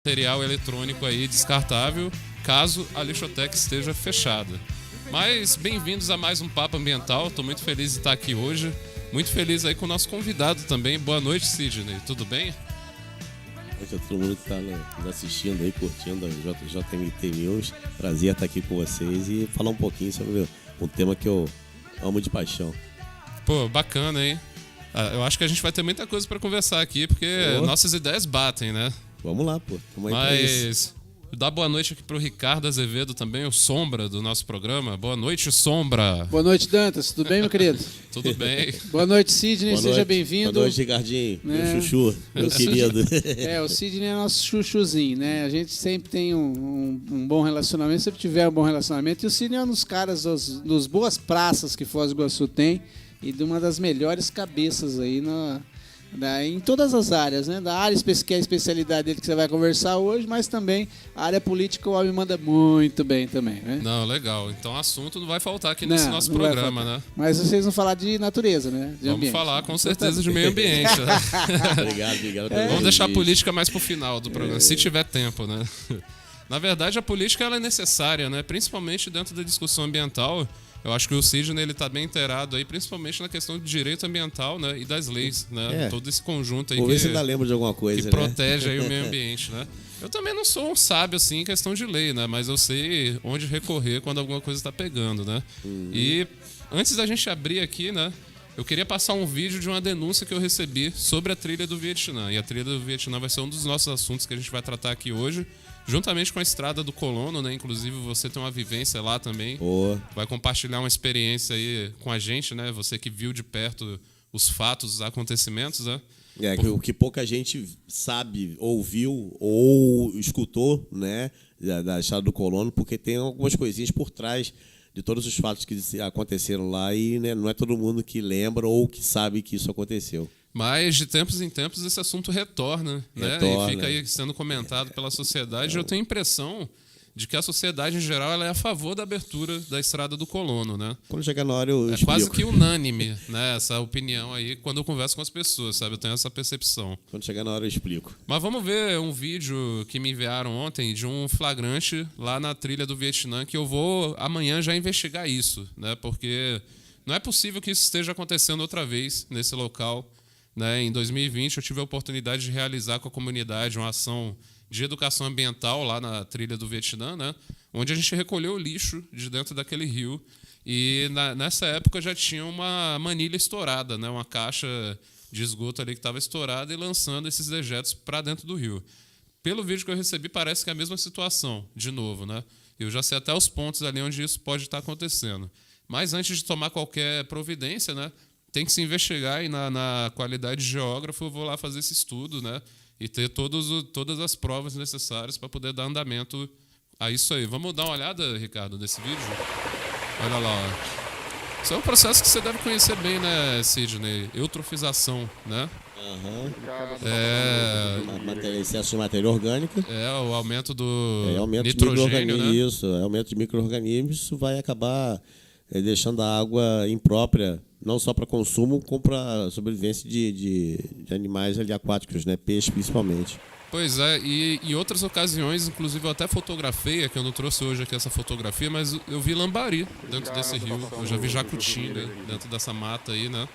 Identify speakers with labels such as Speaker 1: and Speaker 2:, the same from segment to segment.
Speaker 1: material eletrônico aí descartável, caso a lixoteca esteja fechada. Mas bem-vindos a mais um Papo Ambiental. Estou muito feliz de estar aqui hoje. Muito feliz aí com o nosso convidado também. Boa noite, Sidney. Tudo bem?
Speaker 2: Boa noite a todo mundo que está nos assistindo aí, curtindo a JMT News. Prazer estar aqui com vocês e falar um pouquinho sobre um tema que eu amo de paixão.
Speaker 1: Pô, bacana, hein? Eu acho que a gente vai ter muita coisa para conversar aqui, porque nossas ideias batem, né?
Speaker 2: Vamos lá, pô. Tamo aí pra isso.
Speaker 1: Dá boa noite aqui pro Ricardo Azevedo também, o Sombra do nosso programa. Boa noite, Sombra.
Speaker 3: Boa noite, Dantas. Tudo bem, meu querido?
Speaker 1: Tudo bem.
Speaker 3: Boa noite, Sidney. Seja bem-vindo.
Speaker 2: Boa noite, Ricardinho. Meu chuchu, meu querido.
Speaker 3: O Sidney é nosso chuchuzinho, né? A gente sempre tem um bom relacionamento, sempre tiver um bom relacionamento. E o Sidney é um dos caras dos boas praças que Foz do Iguaçu tem e de uma das melhores cabeças aí em todas as áreas, né? Da área que é a especialidade dele que você vai conversar hoje, mas também a área política o homem manda muito bem também, né?
Speaker 1: Não, legal. Então assunto não vai faltar aqui nesse nosso programa, né?
Speaker 3: Mas vocês vão falar de natureza, né?
Speaker 1: Vamos falar com certeza de meio ambiente. Né?
Speaker 2: Obrigado.
Speaker 1: Vamos deixar a política mais pro final do programa, se tiver tempo, né? Na verdade, a política ela é necessária, né? Principalmente dentro da discussão ambiental. Eu acho que o Sidney ele tá bem inteirado aí, principalmente na questão do direito ambiental, né, e das leis, né, todo esse conjunto aí
Speaker 2: Vou ver se ainda lembro de alguma coisa,
Speaker 1: que protege aí o meio ambiente, né. Eu também não sou um sábio assim em questão de lei, né, mas eu sei onde recorrer quando alguma coisa está pegando, né. E antes da gente abrir aqui, né, eu queria passar um vídeo de uma denúncia que eu recebi sobre a trilha do Vietnã. E a trilha do Vietnã vai ser um dos nossos assuntos que a gente vai tratar aqui hoje, juntamente com a Estrada do Colono, né? Inclusive você tem uma vivência lá também. Vai compartilhar uma experiência aí com a gente, né? Você que viu de perto os fatos, os acontecimentos, né?
Speaker 2: O que pouca gente sabe, ouviu ou escutou, né? Da Estrada do Colono, porque tem algumas coisinhas por trás de todos os fatos que aconteceram lá e, né, não é todo mundo que lembra ou que sabe que isso aconteceu.
Speaker 1: Mas de tempos em tempos esse assunto retorna, né? E fica aí sendo comentado pela sociedade. Eu tenho a impressão de que a sociedade em geral ela é a favor da abertura da Estrada do Colono, né?
Speaker 2: Quando chegar na hora eu explico.
Speaker 1: Quase que unânime, né? Essa opinião aí quando eu converso com as pessoas, sabe? Eu tenho essa percepção.
Speaker 2: Quando chegar na hora eu explico.
Speaker 1: Mas vamos ver um vídeo que me enviaram ontem de um flagrante lá na trilha do Vietnã que eu vou amanhã já investigar isso, né? Porque não é possível que isso esteja acontecendo outra vez nesse local. Né? Em 2020, eu tive a oportunidade de realizar com a comunidade uma ação de educação ambiental lá na trilha do Vietnã, né? Onde a gente recolheu o lixo de dentro daquele rio. E nessa época já tinha uma manilha estourada, né? Uma caixa de esgoto ali que estava estourada e lançando esses dejetos para dentro do rio. Pelo vídeo que eu recebi, parece que é a mesma situação, de novo. Né? Eu já sei até os pontos ali onde isso pode estar acontecendo. Mas antes de tomar qualquer providência, né? Tem que se investigar e na qualidade de geógrafo eu vou lá fazer esse estudo, né? E ter todas as provas necessárias para poder dar andamento a isso aí. Vamos dar uma olhada, Ricardo, nesse vídeo? Olha lá. Ó. Isso é um processo que você deve conhecer bem, né, Sidney? Eutrofização, né?
Speaker 2: Excesso de matéria orgânica.
Speaker 1: O aumento do
Speaker 2: aumento
Speaker 1: nitrogênio, né?
Speaker 2: Isso, aumento de micro-organismos. Isso vai acabar deixando a água imprópria, não só para consumo, como para sobrevivência de animais ali aquáticos, né? Peixe principalmente.
Speaker 1: Pois é, e em outras ocasiões, inclusive eu até fotografei, que eu não trouxe hoje aqui essa fotografia, mas eu vi lambari dentro desse rio, eu já vi jacutinga dentro dessa mata aí, né?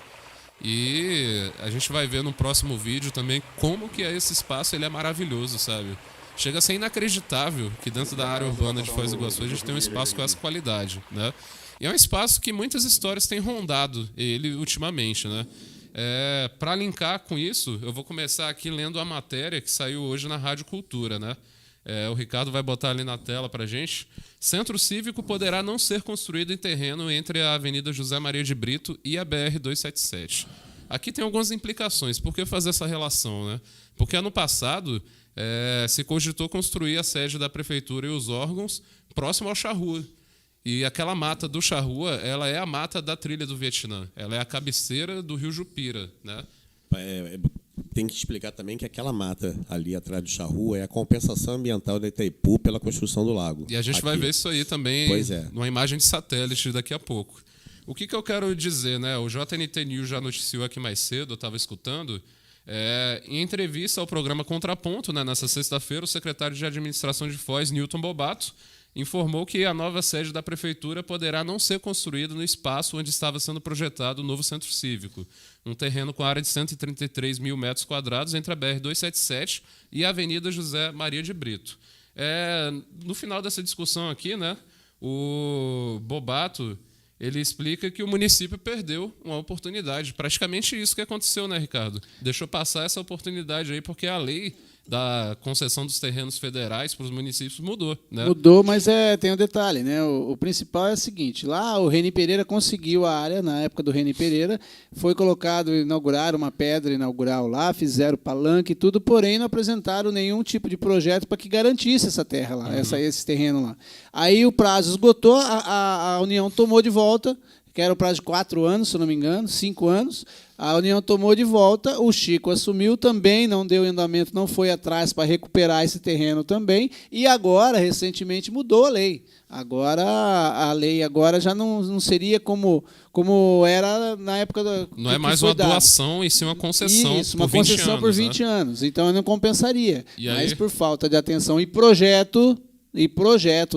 Speaker 1: E a gente vai ver no próximo vídeo também como que esse espaço ele é maravilhoso, sabe? Chega a ser inacreditável que dentro da área urbana de Foz do Iguaçu a gente tem um espaço com essa qualidade, né? E é um espaço que muitas histórias têm rondado ele ultimamente, né? Para linkar com isso, eu vou começar aqui lendo a matéria que saiu hoje na Rádio Cultura, né? O Ricardo vai botar ali na tela para a gente. Centro Cívico poderá não ser construído em terreno entre a Avenida José Maria de Brito e a BR-277. Aqui tem algumas implicações. Por que fazer essa relação, né? Porque ano passado se cogitou construir a sede da prefeitura e os órgãos próximo ao Charrua. E aquela mata do Charrua, ela é a mata da trilha do Vietnã. Ela é a cabeceira do rio Jupira, né?
Speaker 2: Tem que explicar também que aquela mata ali atrás do Charrua é a compensação ambiental da Itaipu pela construção do lago.
Speaker 1: E a gente vai ver isso aí também numa imagem de satélite daqui a pouco. O que eu quero dizer, né? O JNT News já noticiou aqui mais cedo, eu estava escutando, Em entrevista ao programa Contraponto, né, nessa sexta-feira, o secretário de Administração de Foz, Newton Bobato, informou que a nova sede da prefeitura poderá não ser construída no espaço onde estava sendo projetado o novo centro cívico, um terreno com área de 133 mil metros quadrados entre a BR-277 e a Avenida José Maria de Brito. No final dessa discussão aqui, né, o Bobato ele explica que o município perdeu uma oportunidade. Praticamente isso que aconteceu, né, Ricardo? Deixou passar essa oportunidade aí porque a lei da concessão dos terrenos federais para os municípios mudou, né?
Speaker 3: Mudou, mas tem um detalhe, né? O principal é o seguinte: lá o Reni Pereira conseguiu a área, na época do Reni Pereira, foi colocado, inauguraram uma pedra inaugural lá, fizeram palanque e tudo, porém não apresentaram nenhum tipo de projeto para que garantisse essa terra lá, esse terreno lá. Aí o prazo esgotou, a União tomou de volta, que era o prazo de 4 anos, se não me engano, 5 anos. A União tomou de volta, o Chico assumiu também, não deu andamento, não foi atrás para recuperar esse terreno também, e agora, recentemente, mudou a lei. Agora, a lei agora já não seria como era na época da...
Speaker 1: Não é mais uma doação, e sim uma concessão.
Speaker 3: Isso, uma concessão por 20 anos. Então, não compensaria.
Speaker 1: E
Speaker 3: mas
Speaker 1: aí?
Speaker 3: Por falta de atenção e projeto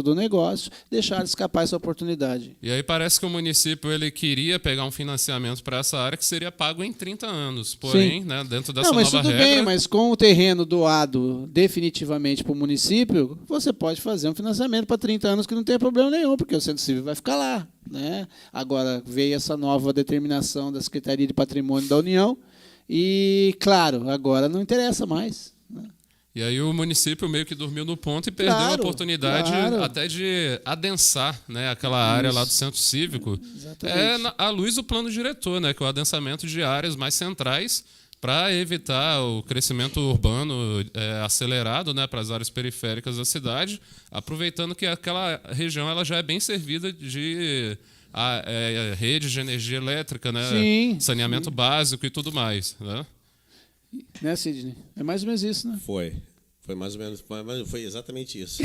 Speaker 3: do negócio, deixar escapar essa oportunidade.
Speaker 1: E aí parece que o município ele queria pegar um financiamento para essa área que seria pago em 30 anos. Porém, né, dentro dessa
Speaker 3: mas
Speaker 1: nova
Speaker 3: tudo
Speaker 1: regra...
Speaker 3: bem, mas com o terreno doado definitivamente para o município, você pode fazer um financiamento para 30 anos que não tem problema nenhum, porque o centro cívico vai ficar lá, né? Agora veio essa nova determinação da Secretaria de Patrimônio da União e, claro, agora não interessa mais, né?
Speaker 1: E aí o município meio que dormiu no ponto e perdeu a oportunidade até de adensar, né, aquela área lá do centro cívico. À luz do plano diretor, né, que é o adensamento de áreas mais centrais para evitar o crescimento urbano acelerado, né, para as áreas periféricas da cidade, aproveitando que aquela região ela já é bem servida de rede de energia elétrica, né, saneamento básico e tudo mais, né?
Speaker 3: Né, Sidney? É mais ou menos isso, né?
Speaker 2: Foi mais ou menos, foi exatamente isso.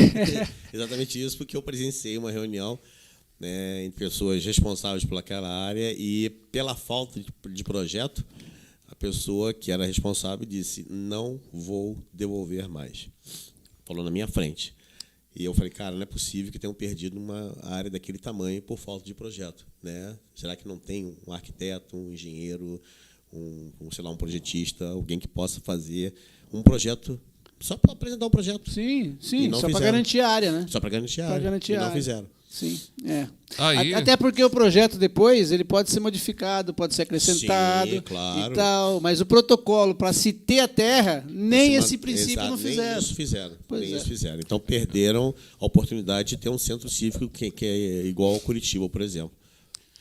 Speaker 2: Exatamente isso, porque eu presenciei uma reunião, né, entre pessoas responsáveis pelaquela área e, pela falta de projeto, a pessoa que era responsável disse: não vou devolver mais. Falou na minha frente. E eu falei: cara, não é possível que tenham perdido uma área daquele tamanho por falta de projeto, né? Será que não tem um arquiteto, um engenheiro, um projetista, alguém que possa fazer um projeto, só para apresentar um projeto?
Speaker 3: Sim, só para garantir a área, né?
Speaker 2: Só para garantir a área. E não fizeram.
Speaker 3: Sim,
Speaker 1: Aí...
Speaker 3: Até porque o projeto depois ele pode ser modificado, pode ser acrescentado.
Speaker 2: Sim, claro.
Speaker 3: E tal, mas o protocolo para se ter a terra, nem esse princípio não fizeram.
Speaker 2: Nem isso fizeram. Então perderam a oportunidade de ter um centro cívico que é igual ao Curitiba, por exemplo.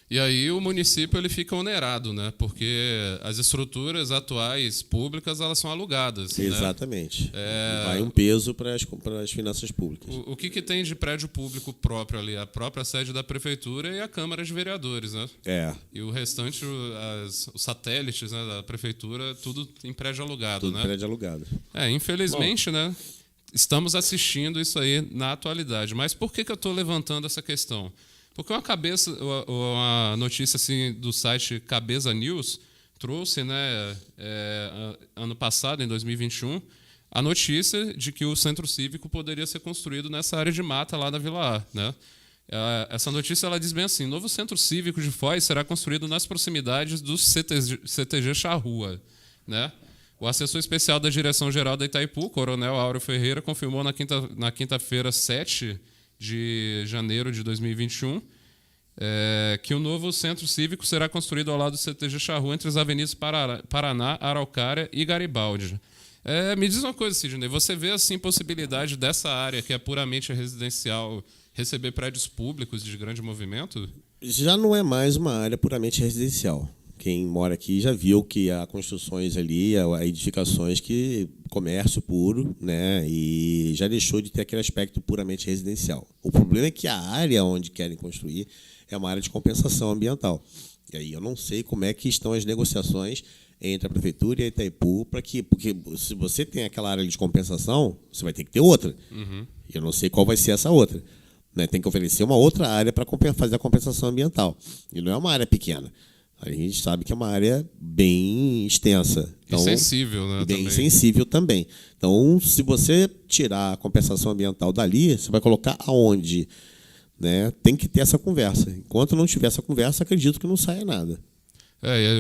Speaker 1: E aí o município ele fica onerado, né? Porque as estruturas atuais públicas elas são alugadas.
Speaker 2: Exatamente. Né? Vai um peso para as finanças públicas.
Speaker 1: O que tem de prédio público próprio ali? A própria sede da prefeitura e a Câmara de Vereadores, né? E o restante, os satélites, né, da prefeitura, tudo em prédio alugado,
Speaker 2: tudo
Speaker 1: né?
Speaker 2: Prédio alugado.
Speaker 1: Infelizmente, né? Estamos assistindo isso aí na atualidade. Mas por que eu estou levantando essa questão? Porque uma notícia assim, do site Cabeça News trouxe, né, ano passado, em 2021, a notícia de que o centro cívico poderia ser construído nessa área de mata lá da Vila A, né? Essa notícia ela diz bem assim: novo centro cívico de Foz será construído nas proximidades do CTG Charrua, né? O assessor especial da Direção-Geral da Itaipu, Coronel Áureo Ferreira, confirmou na quinta-feira, 7 de janeiro de 2021, que o novo centro cívico será construído ao lado do CTG Charrua, entre as avenidas Paraná, Araucária e Garibaldi. Me diz uma coisa, Sidney, você vê assim possibilidade dessa área, que é puramente residencial, receber prédios públicos de grande movimento?
Speaker 2: Já não é mais uma área puramente residencial. Quem mora aqui já viu que há construções ali, há edificações que comércio puro, né, e já deixou de ter aquele aspecto puramente residencial. O problema é que a área onde querem construir é uma área de compensação ambiental. E aí eu não sei como é que estão as negociações entre a prefeitura e a Itaipu porque se você tem aquela área de compensação, você vai ter que ter outra. E eu não sei qual vai ser essa outra. Né? Tem que oferecer uma outra área para fazer a compensação ambiental. E não é uma área pequena. A gente sabe que é uma área bem extensa.
Speaker 1: E sensível, né?
Speaker 2: Bem
Speaker 1: também.
Speaker 2: sensível também. Então, se você tirar a compensação ambiental dali, você vai colocar aonde? Né? Tem que ter essa conversa. Enquanto não tiver essa conversa, acredito que não saia nada.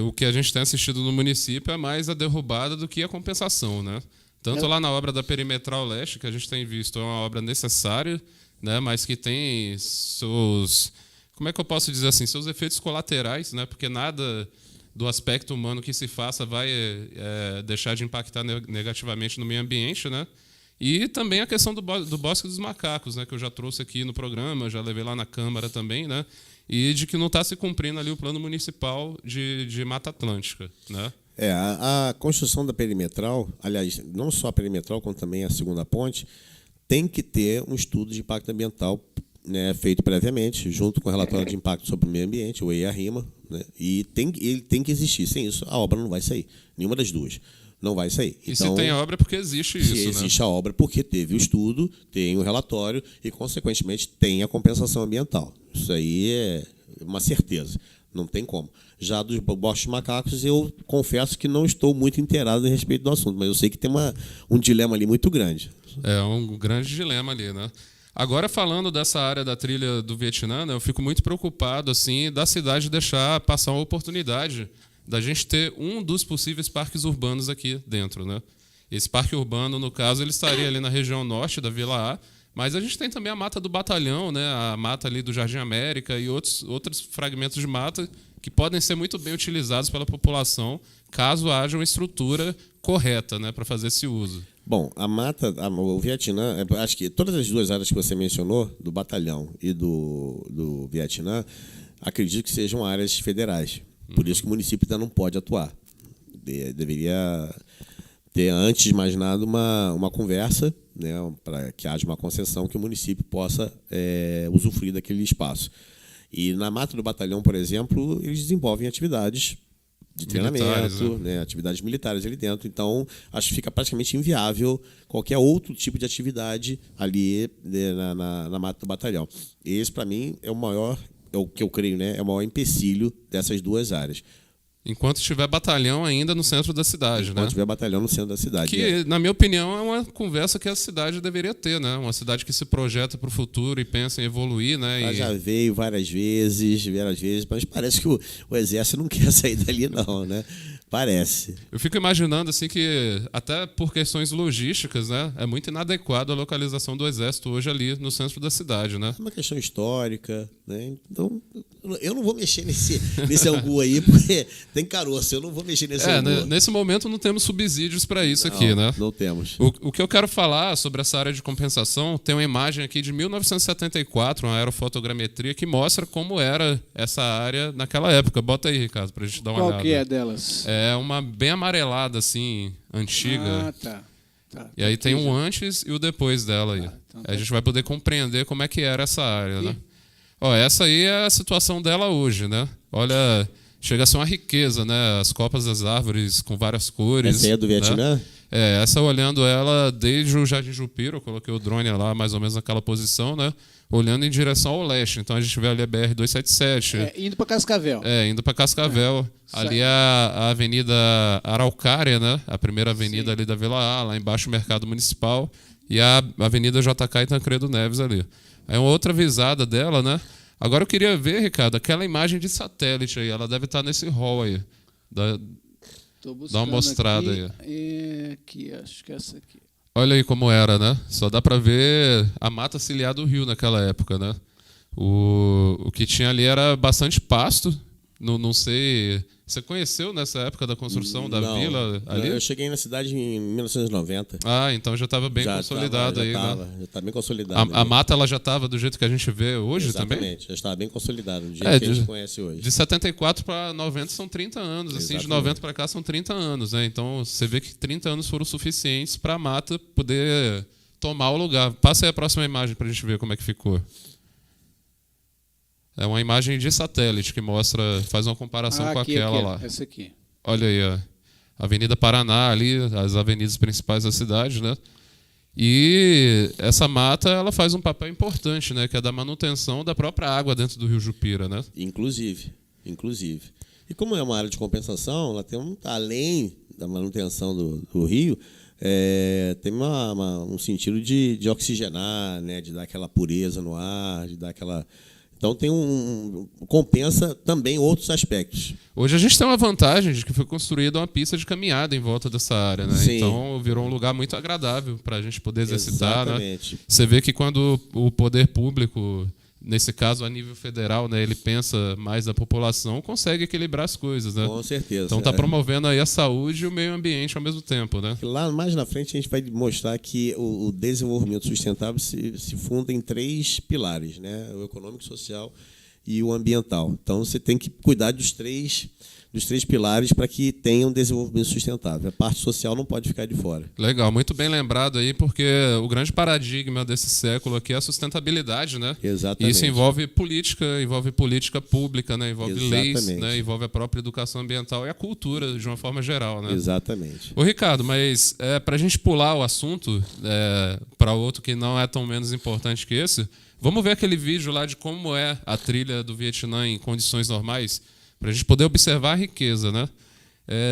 Speaker 1: O que a gente tem assistido no município é mais a derrubada do que a compensação, né? Tanto lá na obra da Perimetral Leste, que a gente tem visto, é uma obra necessária, né? Mas que tem seus... Como é que eu posso dizer assim? Seus efeitos colaterais, né? Porque nada do aspecto humano que se faça vai deixar de impactar negativamente no meio ambiente, né? E também a questão do Bosque dos Macacos, né? Que eu já trouxe aqui no programa, já levei lá na Câmara também, né? E de que não está se cumprindo ali o plano municipal de Mata Atlântica, né?
Speaker 2: A construção da perimetral, aliás, não só a perimetral, como também a segunda ponte, tem que ter um estudo de impacto ambiental, né, feito previamente, junto com o relatório de impacto sobre o meio ambiente, o EIA-RIMA, né, e ele tem que existir. Sem isso, a obra não vai sair. Nenhuma das duas. Não vai sair.
Speaker 1: E
Speaker 2: então,
Speaker 1: se tem obra é porque existe isso,
Speaker 2: se existe
Speaker 1: né?
Speaker 2: a obra, porque teve o estudo, tem o relatório e, consequentemente, tem a compensação ambiental. Isso aí é uma certeza. Não tem como. Já dos bosques macacos, eu confesso que não estou muito inteirado a respeito do assunto, mas eu sei que tem um dilema ali muito grande.
Speaker 1: É um grande dilema ali, né? Agora, falando dessa área da trilha do Vietnã, né, eu fico muito preocupado assim, da cidade deixar passar uma oportunidade da gente ter um dos possíveis parques urbanos aqui dentro, né? Esse parque urbano, no caso, ele estaria ali na região norte da Vila A, mas a gente tem também a Mata do Batalhão, né? A mata ali do Jardim América e outros fragmentos de mata que podem ser muito bem utilizados pela população caso haja uma estrutura correta, né, para fazer esse uso.
Speaker 2: Bom, o Vietnã, acho que todas as duas áreas que você mencionou, do Batalhão e do Vietnã, acredito que sejam áreas federais. Por isso que o município ainda não pode atuar. Deveria ter, antes de mais nada, uma conversa, né, para que haja uma concessão que o município possa usufruir daquele espaço. E na Mata do Batalhão, por exemplo, eles desenvolvem atividades de treinamento, né, atividades militares ali dentro. Então, acho que fica praticamente inviável qualquer outro tipo de atividade ali, né, na Mata do Batalhão. Esse, para mim, é o que eu creio, né, é o maior empecilho dessas duas áreas.
Speaker 1: Enquanto tiver batalhão ainda no centro da cidade, né?
Speaker 2: Enquanto tiver batalhão no centro da cidade.
Speaker 1: Que, na minha opinião, é uma conversa que a cidade deveria ter, né? Uma cidade que se projeta para o futuro e pensa em evoluir, né?
Speaker 2: Ela já veio várias vezes, mas parece que o Exército não quer sair dali, não, né? Parece.
Speaker 1: Eu fico imaginando assim que, até por questões logísticas, né, é muito inadequado a localização do Exército hoje ali no centro da cidade, né?
Speaker 2: É uma questão histórica, né? Então, eu não vou mexer nesse angu aí, porque tem caroço, eu não vou mexer nesse angu.
Speaker 1: Nesse momento não temos subsídios para isso aqui, né?
Speaker 2: Não temos.
Speaker 1: O que eu quero falar sobre essa área de compensação, tem uma imagem aqui de 1974, uma aerofotogrametria, que mostra como era essa área naquela época. Bota aí, Ricardo, pra gente dar uma olhada.
Speaker 3: Qual que é delas?
Speaker 1: É uma bem amarelada, assim, antiga.
Speaker 3: Ah, tá.
Speaker 1: E aí tem o antes e o depois dela aí.
Speaker 3: Então
Speaker 1: A gente vai poder compreender como é que era essa área, né? Ó, essa aí é a situação dela hoje, né? Olha, chega a ser uma riqueza, né? As copas das árvores com várias cores.
Speaker 2: Essa aí é do Vietnã?
Speaker 1: Né? Essa olhando ela desde o Jardim Jupira, eu coloquei o drone lá mais ou menos naquela posição, né? Olhando em direção ao leste. Então a gente vê ali a BR-277.
Speaker 3: Indo para Cascavel.
Speaker 1: Indo para Cascavel. Ali é a Avenida Araucária, né? A primeira avenida ali da Vila A, lá embaixo o Mercado Municipal. E a Avenida JK e Tancredo Neves ali. Aí uma outra visada dela, né? Agora eu queria ver, Ricardo, aquela imagem de satélite aí. Ela deve estar nesse hall aí. Dá uma mostrada aí.
Speaker 3: Aqui, acho que é essa aqui.
Speaker 1: Olha aí como era, né? Só dá para ver a mata ciliar do rio naquela época, né? O que tinha ali era bastante pasto. Não sei... Você conheceu nessa época da construção da vila ali?
Speaker 2: Eu cheguei na cidade em 1990.
Speaker 1: Ah, então já estava bem consolidado aí,
Speaker 2: né? Já está bem consolidado.
Speaker 1: A mata ela já estava do jeito que a gente vê hoje.
Speaker 2: Exatamente,
Speaker 1: também?
Speaker 2: Exatamente, já estava bem consolidado, do jeito que a gente conhece hoje.
Speaker 1: De 74 para 90 são 30 anos, assim, de 90 para cá são 30 anos, né? Então você vê que 30 anos foram suficientes para a mata poder tomar o lugar. Passa aí a próxima imagem para a gente ver como é que ficou. É uma imagem de satélite que faz uma comparação com aquela lá.
Speaker 3: Essa aqui.
Speaker 1: Olha aí, a Avenida Paraná ali, as avenidas principais da cidade, né? E essa mata, ela faz um papel importante, né? Que é da manutenção da própria água dentro do Rio Jupira, né?
Speaker 2: Inclusive. E como é uma área de compensação, ela tem além da manutenção do rio, tem um sentido de oxigenar, né, de dar aquela pureza no ar, de dar aquela... Então compensa também outros aspectos.
Speaker 1: Hoje a gente tem uma vantagem de que foi construída uma pista de caminhada em volta dessa área, né?
Speaker 2: Sim.
Speaker 1: Então virou um lugar muito agradável para a gente poder exercitar,
Speaker 2: Exatamente.
Speaker 1: né? Você vê que quando o poder público, nesse caso a nível federal, né, ele pensa mais na população, consegue equilibrar as coisas, né?
Speaker 2: Com certeza.
Speaker 1: Então está promovendo aí a saúde e o meio ambiente ao mesmo tempo, né?
Speaker 2: Lá mais na frente a gente vai mostrar que o desenvolvimento sustentável se funda em 3 pilares, né? O econômico, social e o ambiental. Então você tem que cuidar dos três pilares para que tenha um desenvolvimento sustentável. A parte social não pode ficar de fora.
Speaker 1: Legal, muito bem lembrado aí, porque o grande paradigma desse século aqui é a sustentabilidade, né?
Speaker 2: Exatamente.
Speaker 1: E isso envolve política pública, né? Envolve leis, né? Envolve a própria educação ambiental e a cultura de uma forma geral, né?
Speaker 2: Exatamente.
Speaker 1: Ô Ricardo, mas para a gente pular o assunto para outro que não é tão menos importante que esse, vamos ver aquele vídeo lá de como é a trilha do Vietnã em condições normais, para a gente poder observar a riqueza, né?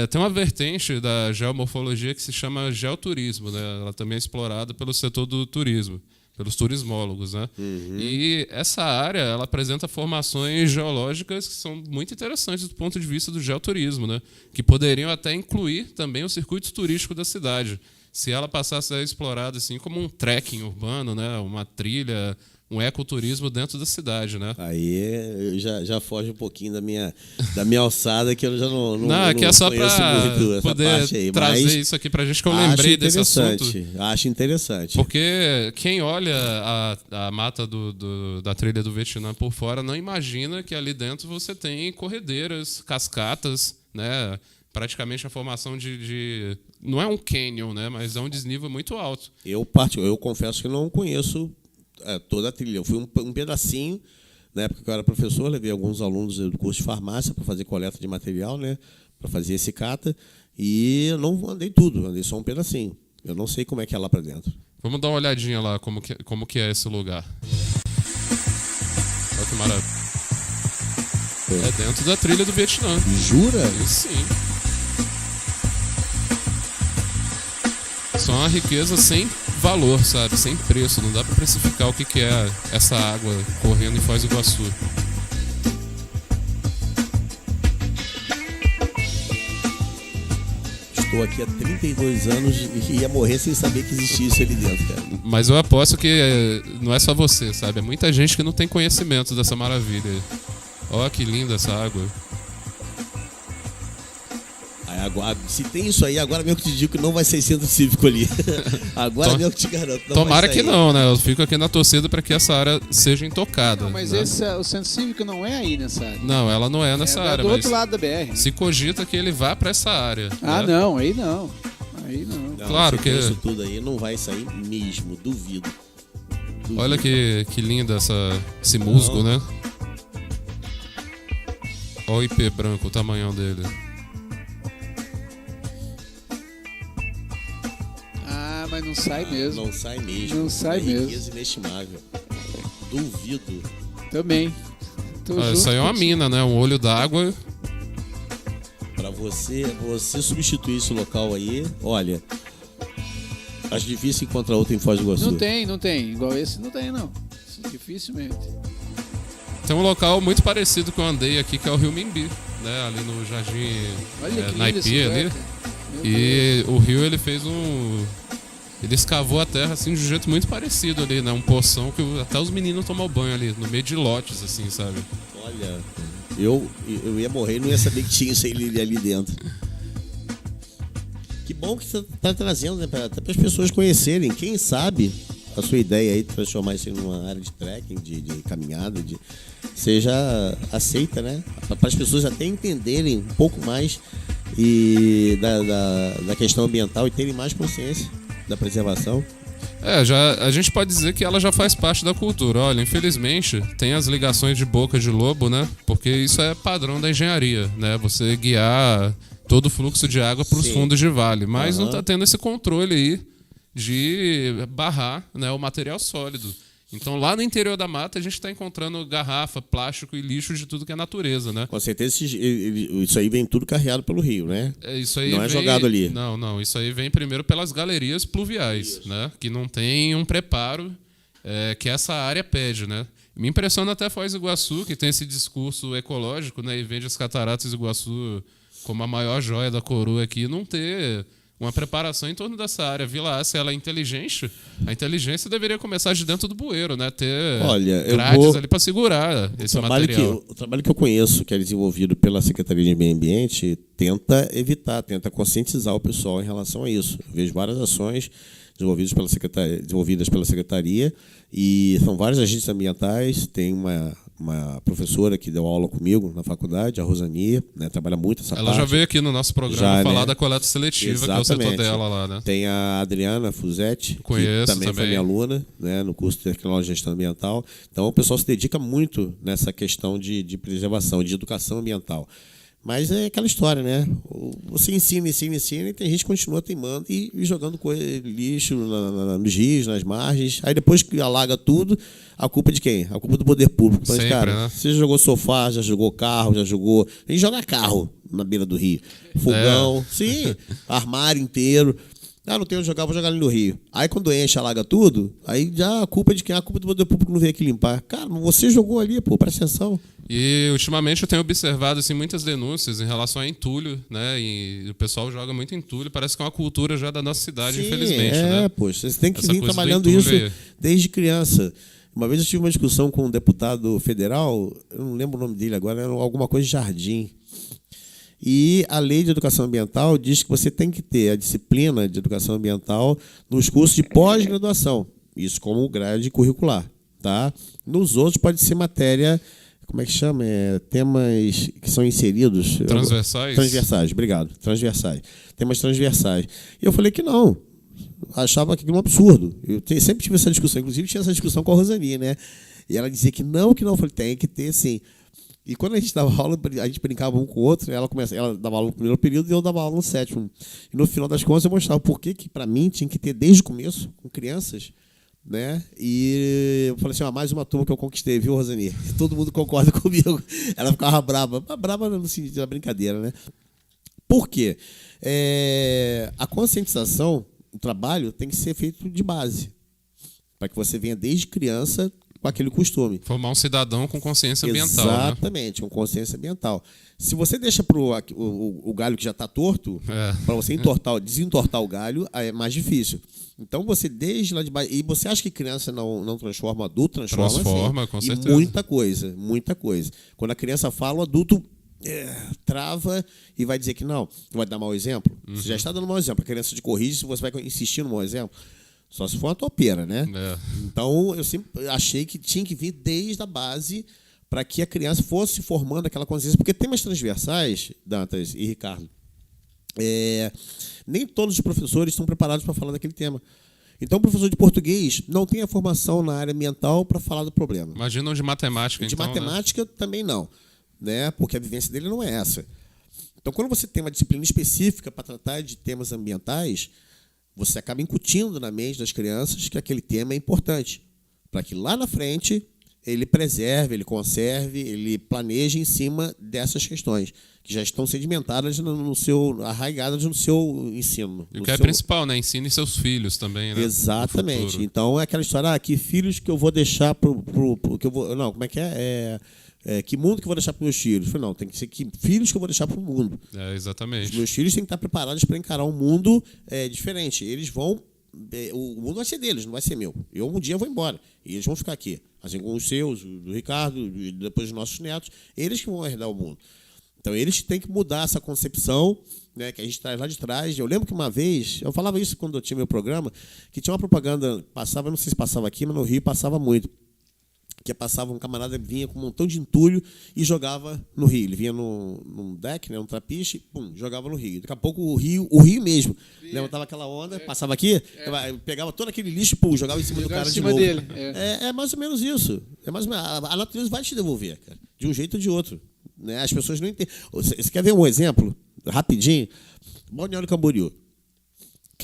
Speaker 1: Tem uma vertente da geomorfologia que se chama geoturismo, né? Ela também é explorada pelo setor do turismo, pelos turismólogos, né?
Speaker 2: Uhum.
Speaker 1: E essa área ela apresenta formações geológicas que são muito interessantes do ponto de vista do geoturismo, né? Que poderiam até incluir também o circuito turístico da cidade, se ela passasse a ser explorada assim como um trekking urbano, né? Uma trilha, um ecoturismo dentro da cidade, né?
Speaker 2: Aí já foge um pouquinho da minha alçada, que eu já não
Speaker 1: que é só para poder
Speaker 2: parte aí,
Speaker 1: trazer isso aqui para a gente, que eu lembrei desse assunto.
Speaker 2: Acho interessante.
Speaker 1: Porque quem olha a mata da trilha do Vietnã por fora não imagina que ali dentro você tem corredeiras, cascatas, né? Praticamente a formação de não é um canyon, né? Mas é um desnível muito alto.
Speaker 2: Eu confesso que não conheço toda a trilha. Eu fui um pedacinho, na época que eu era professor, levei alguns alunos do curso de farmácia para fazer coleta de material, né, para fazer esse cata, e eu não andei tudo, andei só um pedacinho. Eu não sei como é que é lá para dentro.
Speaker 1: Vamos dar uma olhadinha lá como que é esse lugar. Olha que maravilha. É dentro da trilha do Vietnã.
Speaker 2: Jura?
Speaker 1: Isso sim. Só uma riqueza sem valor, sabe? Sem preço. Não dá para precificar o que é essa água correndo em Foz do Iguaçu.
Speaker 2: Estou aqui há 32 anos e ia morrer sem saber que existia isso ali dentro, cara.
Speaker 1: Mas eu aposto que não é só você, sabe? É muita gente que não tem conhecimento dessa maravilha. Olha que linda essa água.
Speaker 2: Agora, se tem isso aí, agora mesmo que te digo que não vai ser centro cívico ali. Agora mesmo que te garanto.
Speaker 1: Tomara que não, né? Eu fico aqui na torcida para que essa área seja intocada.
Speaker 3: Não, mas
Speaker 1: né?
Speaker 3: o centro cívico não é aí nessa área.
Speaker 1: Não, ela não é nessa área.
Speaker 3: É do outro lado da BR.
Speaker 1: Se cogita que ele vá para essa área.
Speaker 3: Ah,
Speaker 1: né?
Speaker 3: não, aí não. Aí não.
Speaker 1: Claro que
Speaker 2: isso tudo aí não vai sair mesmo, duvido.
Speaker 1: Olha que linda esse musgo, né? Olha o IP branco, o tamanhão dele.
Speaker 3: Mas não sai mesmo.
Speaker 2: Não sai mesmo.
Speaker 3: Não sai mesmo.
Speaker 2: Riqueza inestimável. Duvido.
Speaker 3: Também.
Speaker 1: Isso aí é uma mina, né? Um olho d'água.
Speaker 2: Pra você substituir esse local aí, olha, acho difícil encontrar outro em Foz do Iguaçu.
Speaker 3: Não tem. Igual esse não tem, não. Dificilmente.
Speaker 1: Tem um local muito parecido que eu andei aqui, que é o Rio Mimbi, né? Ali no Jardim Naipi ali. E o rio, ele fez ele escavou a terra assim de um jeito muito parecido ali, né? Um poção que até os meninos tomam banho ali, no meio de lotes, assim, sabe?
Speaker 2: Olha, eu ia morrer e não ia saber que tinha isso ali dentro. Que bom que você tá trazendo, né? Até para as pessoas conhecerem. Quem sabe a sua ideia aí de transformar isso em uma área de trekking, de caminhada, seja aceita, né? Para as pessoas até entenderem um pouco mais da questão ambiental e terem mais consciência da preservação.
Speaker 1: A gente pode dizer que ela já faz parte da cultura. Olha, infelizmente, tem as ligações de boca de lobo, né? Porque isso é padrão da engenharia, né? Você guiar todo o fluxo de água para os fundos de vale. Mas não está tendo esse controle aí de barrar, né, o material sólido. Então, lá no interior da mata, a gente está encontrando garrafa, plástico e lixo de tudo que é natureza, né?
Speaker 2: Com certeza isso aí vem tudo carreado pelo rio, né?
Speaker 1: Isso aí
Speaker 2: não é jogado ali.
Speaker 1: Não. Isso aí vem primeiro pelas galerias pluviais, né? Que não tem um preparo que essa área pede, né? Me impressiona até Foz do Iguaçu, que tem esse discurso ecológico, né? E vende as cataratas do Iguaçu como a maior joia da coroa aqui, não ter uma preparação em torno dessa área. Vila Ásia, ela é inteligente, a inteligência deveria começar de dentro do bueiro, né? Ter grades ali para segurar esse material.
Speaker 2: O trabalho que eu conheço, que é desenvolvido pela Secretaria de Meio Ambiente, tenta conscientizar o pessoal em relação a isso. Eu vejo várias ações desenvolvidas pela Secretaria, e são vários agentes ambientais. Tem uma professora que deu aula comigo na faculdade, a Rosania, né, trabalha muito essa parte.
Speaker 1: Ela já veio aqui no nosso programa falar da coleta seletiva,
Speaker 2: exatamente,
Speaker 1: que é o setor dela lá, né?
Speaker 2: Tem a Adriana Fuzetti,
Speaker 1: que
Speaker 2: também foi minha aluna, né, no curso de Tecnologia e Gestão Ambiental. Então, o pessoal se dedica muito nessa questão de preservação, de educação ambiental. Mas é aquela história, né? Você ensina, e tem gente que continua teimando e jogando lixo nos rios, nas margens. Aí depois que alaga tudo, a culpa é de quem? A culpa é do poder público. Mas,
Speaker 1: sempre,
Speaker 2: cara,
Speaker 1: né?
Speaker 2: Você já jogou sofá, já jogou carro, A gente joga carro na beira do rio. Fogão, sim, armário inteiro. Não tem onde jogar, vou jogar ali no rio. Aí quando enche, alaga tudo, aí já a culpa é de quem? A culpa é do poder público, não veio aqui limpar. Cara, você jogou ali, pô, presta atenção.
Speaker 1: E ultimamente eu tenho observado assim, muitas denúncias em relação a entulho, né? E o pessoal joga muito entulho, parece que é uma cultura já da nossa cidade, infelizmente. Né?
Speaker 2: Poxa, você tem que vir trabalhando isso desde criança. Uma vez eu tive uma discussão com um deputado federal, eu não lembro o nome dele agora, era alguma coisa de jardim. E a lei de educação ambiental diz que você tem que ter a disciplina de educação ambiental nos cursos de pós-graduação, isso como grade curricular, tá? Nos outros pode ser matéria, como é que chama? Temas que são inseridos.
Speaker 1: Transversais?
Speaker 2: Transversais, obrigado. Transversais. Temas transversais. E eu falei que não. Achava aquilo um absurdo. Sempre tive essa discussão, inclusive tinha essa discussão com a Rosani, né? E ela dizia que não. Eu falei, tem que ter sim. E quando a gente dava aula, a gente brincava um com o outro. Ela dava aula no primeiro período e eu dava aula no sétimo. E no final das contas eu mostrava por que para mim tinha que ter desde o começo, com crianças, né? E eu falei assim, mais uma turma que eu conquistei, viu, Rosani? E todo mundo concorda comigo. Ela ficava brava. Brava no sentido da brincadeira, né? Por quê? A conscientização, o trabalho tem que ser feito de base. Para que você venha desde criança com aquele costume.
Speaker 1: Formar um cidadão com consciência ambiental.
Speaker 2: Exatamente, com consciência ambiental. Se você deixa o galho que já está torto, para você desentortar o galho, é mais difícil. Então, você desde lá de baixo... E você acha que criança não transforma, adulto
Speaker 1: transforma, com certeza.
Speaker 2: E muita coisa. Quando a criança fala, o adulto trava e vai dizer que não. Vai dar mau exemplo. Você já está dando mau exemplo. A criança te corrige se você vai insistir no mau exemplo. Só se for uma topeira, né? Então, eu sempre achei que tinha que vir desde a base para que a criança fosse formando aquela consciência. Porque temas transversais, Dantas e Ricardo, nem todos os professores estão preparados para falar daquele tema. Então, o professor de português não tem a formação na área ambiental para falar do problema.
Speaker 1: Imagina um de matemática,
Speaker 2: de matemática também não, né? Porque a vivência dele não é essa. Então, quando você tem uma disciplina específica para tratar de temas ambientais, você acaba incutindo na mente das crianças que aquele tema é importante, para que lá na frente ele preserve, ele conserve, ele planeje em cima dessas questões, que já estão sedimentadas arraigadas no seu ensino.
Speaker 1: E o que é principal, né? Ensine seus filhos também, né?
Speaker 2: Exatamente. Então é aquela história, que filhos que eu vou deixar como é que é? Que mundo que eu vou deixar para os meus filhos? Eu falei, não, tem que ser que filhos que eu vou deixar para o mundo.
Speaker 1: Exatamente.
Speaker 2: Os meus filhos têm que estar preparados para encarar um mundo diferente. Eles vão... o mundo vai ser deles, não vai ser meu. Eu um dia vou embora e eles vão ficar aqui. Assim como os seus, do Ricardo, e depois os nossos netos. Eles que vão herdar o mundo. Então, eles têm que mudar essa concepção, né, que a gente traz lá de trás. Eu lembro que uma vez, eu falava isso quando eu tinha meu programa, que tinha uma propaganda, passava, não sei se passava aqui, mas no Rio passava muito. Que passava um camarada, vinha com um montão de entulho e jogava no rio. Ele vinha num deck, né, um trapiche, pum, jogava no rio. Daqui a pouco o rio mesmo, levantava aquela onda, passava aqui, pegava todo aquele lixo, pum, jogava em cima do cara de novo.
Speaker 3: Dele.
Speaker 2: É mais ou menos isso. A natureza vai te devolver, cara, de um jeito ou de outro. Né? As pessoas não entendem. Você quer ver um exemplo? Rapidinho. Balneário Camboriú.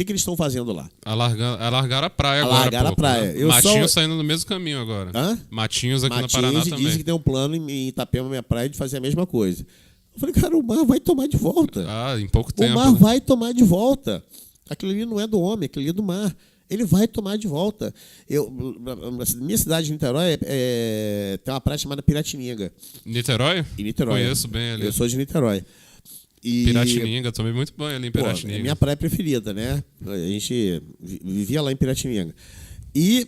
Speaker 2: que eles estão fazendo lá?
Speaker 1: Alargaram a praia agora.
Speaker 2: Alargaram a praia.
Speaker 1: Né? Matinhos saindo no mesmo caminho agora.
Speaker 2: Hã?
Speaker 1: Matinhos aqui
Speaker 2: Matinhos,
Speaker 1: no Paraná
Speaker 2: e
Speaker 1: também.
Speaker 2: dizem que tem um plano em Itapema, minha praia, de fazer a mesma coisa. Eu falei, cara, o mar vai tomar de volta.
Speaker 1: Em pouco tempo.
Speaker 2: O mar
Speaker 1: né?
Speaker 2: vai tomar de volta. Aquilo ali não é do homem, aquilo ali é do mar. Ele vai tomar de volta. Minha cidade de Niterói tem uma praia chamada Piratininga.
Speaker 1: Niterói?
Speaker 2: Em Niterói.
Speaker 1: Conheço bem ali.
Speaker 2: Eu sou de Niterói. E,
Speaker 1: Piratininga, tomei muito banho ali em Piratininga.
Speaker 2: É minha praia preferida, né? A gente vivia lá em Piratininga. E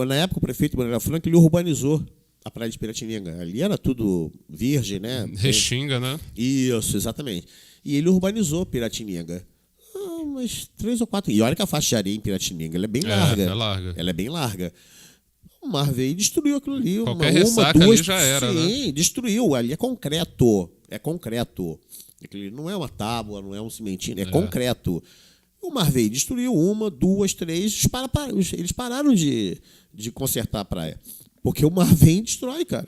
Speaker 2: na época o prefeito Manuel Franco ele urbanizou a praia de Piratininga. Ali era tudo virgem, né?
Speaker 1: Restinga, né?
Speaker 2: Isso, exatamente. E ele urbanizou Piratininga. Umas 3 ou 4. E olha que a faixa de areia em Piratininga ela é bem larga.
Speaker 1: É larga.
Speaker 2: Ela é bem larga. O mar veio e destruiu aquilo ali.
Speaker 1: Qualquer ressaca
Speaker 2: duas,
Speaker 1: ali já era,
Speaker 2: sim,
Speaker 1: né?
Speaker 2: Destruiu. Ali é concreto. É concreto. Aquilo não é uma tábua, não é um cimentinho, é concreto. O mar veio e destruiu 1, 2, 3. Eles pararam de consertar a praia. Porque o mar vem e destrói, cara.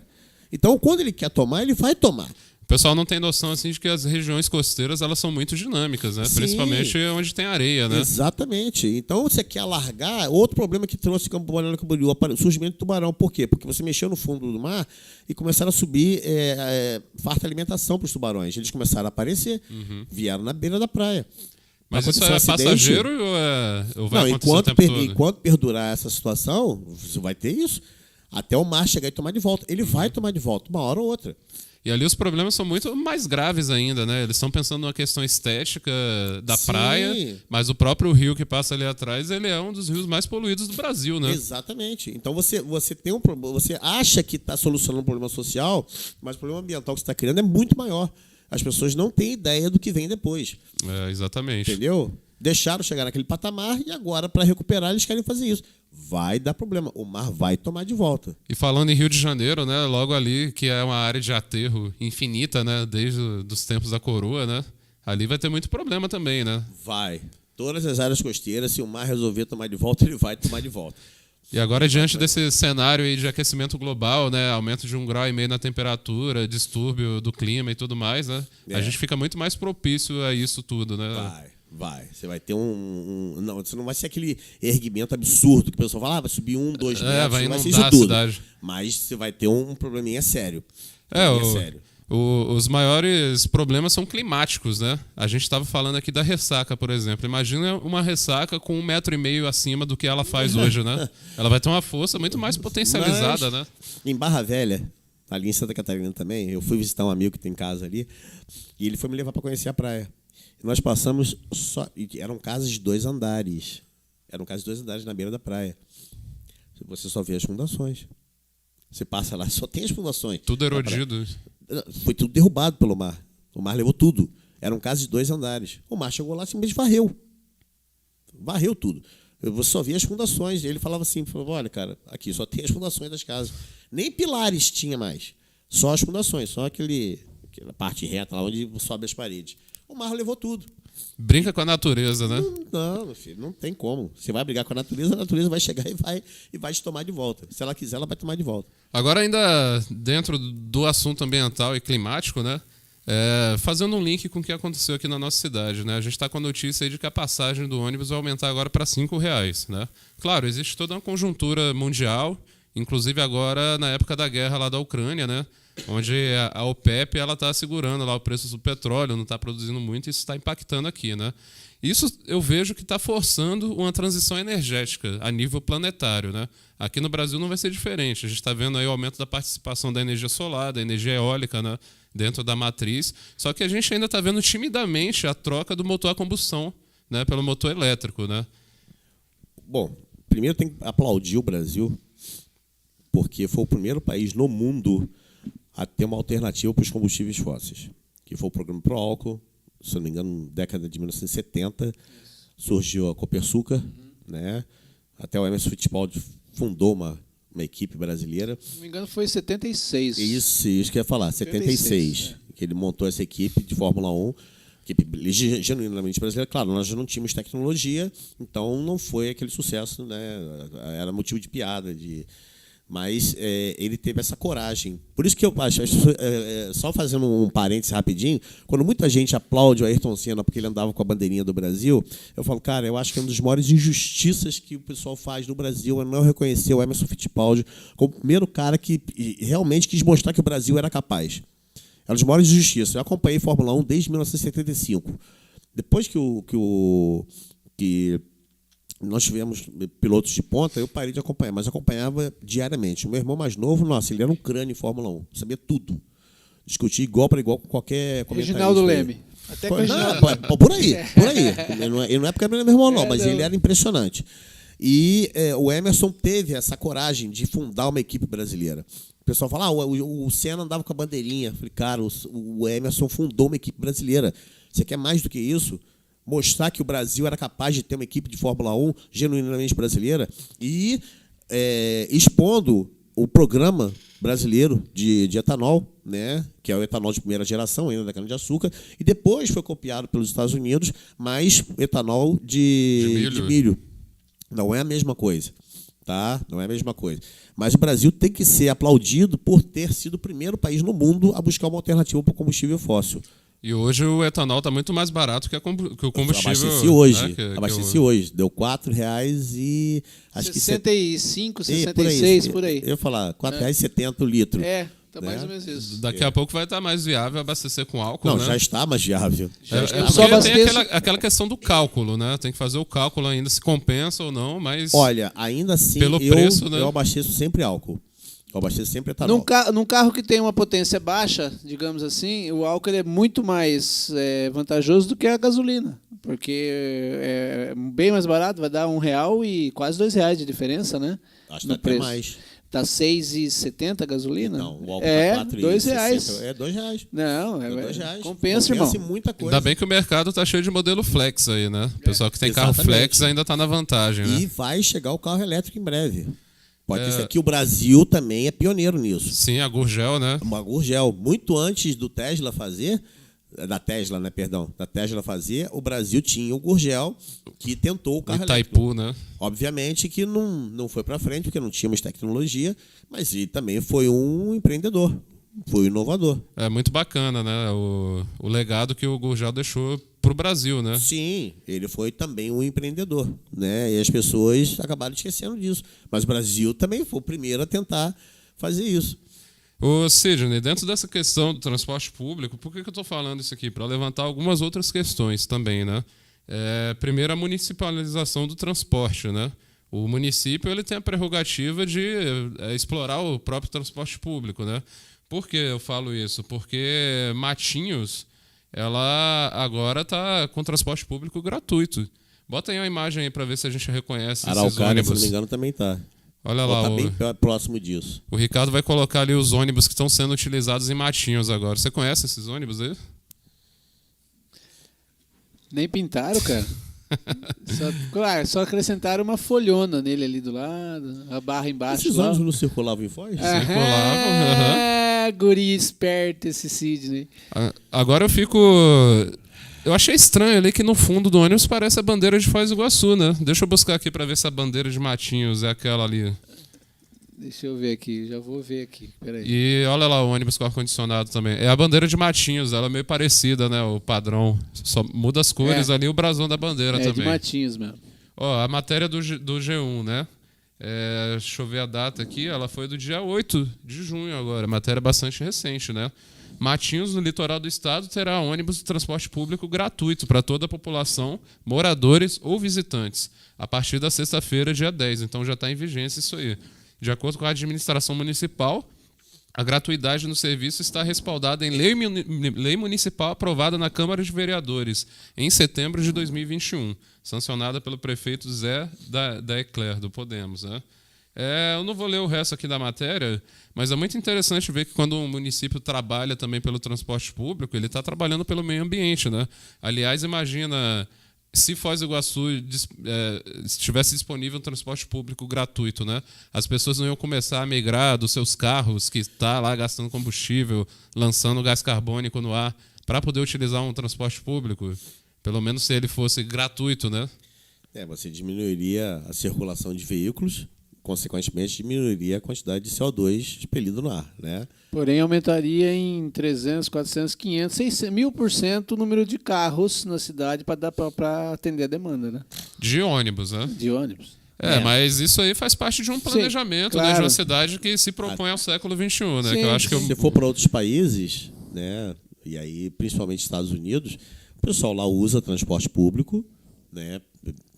Speaker 2: Então, quando ele quer tomar, ele vai tomar.
Speaker 1: O pessoal não tem noção assim de que as regiões costeiras elas são muito dinâmicas, né?
Speaker 2: Sim.
Speaker 1: Principalmente onde tem areia, né?
Speaker 2: Exatamente. Então você quer alargar. Outro problema que trouxe Campo Mourão Camboriú, o surgimento do tubarão. Por quê? Porque você mexeu no fundo do mar e começaram a subir farta alimentação para os tubarões. Eles começaram a aparecer, vieram na beira da praia.
Speaker 1: Mas isso
Speaker 2: Aconteceu
Speaker 1: é passageiro ou vai acontecer o tempo todo?
Speaker 2: Enquanto perdurar essa situação, você vai ter isso. Até o mar chegar e tomar de volta. Ele vai tomar de volta, uma hora ou outra.
Speaker 1: E ali os problemas são muito mais graves ainda, né? Eles estão pensando numa questão estética da
Speaker 2: Sim.
Speaker 1: praia, mas o próprio rio que passa ali atrás, ele é um dos rios mais poluídos do Brasil, né?
Speaker 2: Exatamente. Então você tem um problema, você acha que está solucionando um problema social, mas o problema ambiental que você está criando é muito maior. As pessoas não têm ideia do que vem depois.
Speaker 1: Exatamente.
Speaker 2: Entendeu? Deixaram chegar naquele patamar e agora, para recuperar, eles querem fazer isso. Vai dar problema. O mar vai tomar de volta.
Speaker 1: E falando em Rio de Janeiro, né? Logo ali, que é uma área de aterro infinita, né? Desde os tempos da coroa, né? Ali vai ter muito problema também, né?
Speaker 2: Vai. Todas as áreas costeiras, se o mar resolver tomar de volta, ele vai tomar de volta.
Speaker 1: E agora, diante desse cenário aí de aquecimento global, né? Aumento de 1,5 grau na temperatura, distúrbio do clima e tudo mais, né? A gente fica muito mais propício a isso tudo, né?
Speaker 2: Vai. Você vai ter não, você não vai ser aquele erguimento absurdo que o pessoal fala, vai subir 1, 2 metros,
Speaker 1: vai
Speaker 2: não vai ser
Speaker 1: inundar
Speaker 2: isso
Speaker 1: a
Speaker 2: tudo.
Speaker 1: cidade.
Speaker 2: Mas você vai ter um probleminha sério. Sério.
Speaker 1: Os maiores problemas são climáticos, né? A gente estava falando aqui da ressaca, por exemplo. Imagina uma ressaca com 1,5 metro acima do que ela faz hoje, né? Ela vai ter uma força muito mais potencializada, né?
Speaker 2: Em Barra Velha, ali em Santa Catarina também, eu fui visitar um amigo que tem casa ali e ele foi me levar para conhecer a praia. E nós passamos eram casas de 2 andares. Eram casas de 2 andares na beira da praia. Você só vê as fundações. Você passa lá, só tem as fundações.
Speaker 1: Tudo erodido.
Speaker 2: Foi tudo derrubado pelo mar. O mar levou tudo. Eram casas de 2 andares. O mar chegou lá e simplesmente varreu. Varreu tudo. Você só via as fundações. E ele falava assim, olha, cara, aqui só tem as fundações das casas. Nem pilares tinha mais. Só as fundações, só aquela parte reta lá onde sobe as paredes. O mar levou tudo.
Speaker 1: Brinca com a natureza, né?
Speaker 2: Não, meu filho, não tem como. Você vai brigar com a natureza vai chegar e vai te tomar de volta. Se ela quiser, ela vai tomar de volta.
Speaker 1: Agora, ainda dentro do assunto ambiental e climático, né? Fazendo um link com o que aconteceu aqui na nossa cidade, né? A gente está com a notícia aí de que a passagem do ônibus vai aumentar agora para R$5, né? Claro, existe toda uma conjuntura mundial, inclusive agora na época da guerra lá da Ucrânia, né? Onde a OPEP está segurando lá o preço do petróleo, não está produzindo muito, e isso está impactando aqui, né? Isso eu vejo que está forçando uma transição energética a nível planetário, né? Aqui no Brasil não vai ser diferente. A gente está vendo aí o aumento da participação da energia solar, da energia eólica, né? Dentro da matriz. Só que a gente ainda está vendo timidamente a troca do motor a combustão, né? Pelo motor elétrico, né?
Speaker 2: Bom, primeiro tem que aplaudir o Brasil, porque foi o primeiro país no mundo a ter uma alternativa para os combustíveis fósseis, que foi o programa Pro Álcool, se não me engano, na década de 1970, surgiu a Copersucar, né? Até o Emerson Fittipaldi fundou uma equipe brasileira.
Speaker 3: Se não me engano, foi em 76.
Speaker 2: Isso que eu ia falar, 76 que ele montou essa equipe de Fórmula 1, equipe genuinamente brasileira. Claro, nós já não tínhamos tecnologia, então não foi aquele sucesso, né? Era motivo de piada, Mas ele teve essa coragem. Por isso que eu acho, só fazendo um parênteses rapidinho, quando muita gente aplaude o Ayrton Senna porque ele andava com a bandeirinha do Brasil, eu falo, cara, eu acho que é uma das maiores injustiças que o pessoal faz no Brasil é não reconhecer o Emerson Fittipaldi como o primeiro cara que realmente quis mostrar que o Brasil era capaz. É uma das maiores injustiças. Eu acompanhei Fórmula 1 desde 1975. Depois que nós tivemos pilotos de ponta, eu parei de acompanhar, mas acompanhava diariamente. O meu irmão mais novo, nossa, ele era um crânio em Fórmula 1, sabia tudo. Discutia igual para igual com qualquer comentarista.
Speaker 3: Reginaldo Leme. Até com
Speaker 2: por aí. Ele não é porque era meu irmão, não, mas ele era impressionante. E o Emerson teve essa coragem de fundar uma equipe brasileira. O pessoal fala, o Senna andava com a bandeirinha. Eu falei, cara, o Emerson fundou uma equipe brasileira. Você quer mais do que isso? Mostrar que o Brasil era capaz de ter uma equipe de Fórmula 1 genuinamente brasileira e expondo o programa brasileiro de etanol, né, que é o etanol de primeira geração, ainda da cana-de-açúcar, e depois foi copiado pelos Estados Unidos, mas etanol de milho. Não é a mesma coisa. Tá? Não é a mesma coisa. Mas o Brasil tem que ser aplaudido por ter sido o primeiro país no mundo a buscar uma alternativa para o combustível fóssil.
Speaker 1: E hoje o etanol está muito mais barato que o combustível.
Speaker 2: Abasteci hoje. Né? Abasteci hoje. Deu R$4 e... Acho
Speaker 3: 65, 66, por aí.
Speaker 2: Eu ia falar, R$4,70 o litro.
Speaker 3: Tá mais ou menos isso.
Speaker 1: Daqui a pouco vai estar mais viável abastecer com álcool,
Speaker 2: não,
Speaker 1: né?
Speaker 2: Já está mais viável.
Speaker 1: Tem aquela questão do cálculo, né? Tem que fazer o cálculo ainda, se compensa ou não, mas...
Speaker 2: Olha, ainda assim,
Speaker 1: pelo preço, né?
Speaker 2: Eu abasteço sempre álcool. Eu abasteço sempre etanol.
Speaker 3: Num carro que tem uma potência baixa, digamos assim, o álcool é muito mais vantajoso do que a gasolina. Porque é bem mais barato, vai dar R$1 e quase R$2 de diferença, né?
Speaker 2: Acho que até mais.
Speaker 3: Tá R$6,70 a gasolina?
Speaker 2: Não, o álcool tá R$4,60.
Speaker 3: R$2.
Speaker 2: É R$2.
Speaker 3: Não,
Speaker 2: R$2.
Speaker 3: Compensa, irmão.
Speaker 2: Muita coisa.
Speaker 1: Ainda bem que o mercado tá cheio de modelo flex aí, né? O pessoal que tem carro flex ainda tá na vantagem, né?
Speaker 2: E vai chegar o carro elétrico em breve. Pode ser que o Brasil também é pioneiro nisso.
Speaker 1: Sim, a Gurgel, né?
Speaker 2: Uma Gurgel. Muito antes do Tesla fazer... Da Tesla, né? Perdão. Da Tesla fazer, o Brasil tinha o Gurgel, que tentou o carro
Speaker 1: Itaipu,
Speaker 2: elétrico.
Speaker 1: né?
Speaker 2: Obviamente que não foi para frente, porque não tínhamos tecnologia, mas ele também foi um empreendedor, foi um inovador.
Speaker 1: É muito bacana, né? O legado que o Gurgel deixou para o Brasil, né?
Speaker 2: Sim, ele foi também um empreendedor, né? E as pessoas acabaram esquecendo disso. Mas o Brasil também foi o primeiro a tentar fazer isso.
Speaker 1: Ô Sidney, dentro dessa questão do transporte público, por que eu estou falando isso aqui? Para levantar algumas outras questões também, né? Primeiro, a municipalização do transporte, né? O município ele tem a prerrogativa de explorar o próprio transporte público, né? Por que eu falo isso? Porque Matinhos, ela agora está com transporte público gratuito. Bota aí uma imagem aí para ver se a gente reconhece esses ônibus.
Speaker 2: Se não me engano, também está.
Speaker 1: Olha lá.
Speaker 2: Está bem próximo disso.
Speaker 1: O Ricardo vai colocar ali os ônibus que estão sendo utilizados em Matinhos agora. Você conhece esses ônibus aí?
Speaker 3: Nem pintaram, cara. Só acrescentaram uma folhona nele ali do lado, a barra embaixo.
Speaker 2: Esses ônibus não circulavam em Foz?
Speaker 1: Circulavam.
Speaker 3: Guri esperto esse Sidney.
Speaker 1: Agora eu achei estranho ali que no fundo do ônibus parece a bandeira de Foz do Iguaçu, né? Deixa eu buscar aqui para ver se a bandeira de Matinhos é aquela ali.
Speaker 3: Deixa eu ver aqui, já vou ver aqui. Peraí.
Speaker 1: E olha lá o ônibus com ar-condicionado também. É a bandeira de Matinhos, ela é meio parecida, né? O padrão. Só muda as cores ali e o brasão da bandeira também.
Speaker 3: É de Matinhos mesmo.
Speaker 1: Ó, a matéria do G1, né? Deixa eu ver a data aqui, ela foi do dia 8 de junho agora. Matéria bastante recente, né? Matinhos, no litoral do estado, terá ônibus de transporte público gratuito para toda a população, moradores ou visitantes, a partir da sexta-feira, dia 10. Então já está em vigência isso aí. De acordo com a administração municipal, a gratuidade no serviço está respaldada em lei municipal aprovada na Câmara de Vereadores em setembro de 2021, sancionada pelo prefeito Zé da Ecler, do Podemos, né? Eu não vou ler o resto aqui da matéria, mas é muito interessante ver que quando um município trabalha também pelo transporte público, ele está trabalhando pelo meio ambiente, né? Aliás, imagina se Foz do Iguaçu estivesse disponível um transporte público gratuito, né? As pessoas não iam começar a migrar dos seus carros, que está lá gastando combustível, lançando gás carbônico no ar, para poder utilizar um transporte público. Pelo menos se ele fosse gratuito, né?
Speaker 2: Você diminuiria a circulação de veículos, consequentemente, diminuiria a quantidade de CO2 expelido no ar, né?
Speaker 3: Porém, aumentaria em 300, 400, 500, 600, 1000% o número de carros na cidade para atender a demanda, né?
Speaker 1: De ônibus, né?
Speaker 3: De ônibus.
Speaker 1: Mas isso aí faz parte de um planejamento, né,
Speaker 3: claro.
Speaker 1: de uma cidade que se propõe ao século XXI, né?
Speaker 3: Sim,
Speaker 1: Que eu acho que
Speaker 2: Se você for para outros países, né, e aí principalmente Estados Unidos, o pessoal lá usa transporte público, né,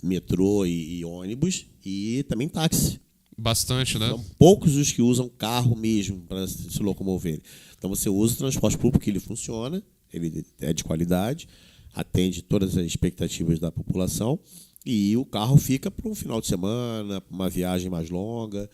Speaker 2: metrô e ônibus, e também táxi.
Speaker 1: bastante, né?
Speaker 2: São poucos os que usam carro mesmo para se locomover. Então você usa o transporte público, ele funciona, ele é de qualidade, atende todas as expectativas da população, e o carro fica para um final de semana, para uma viagem mais longa.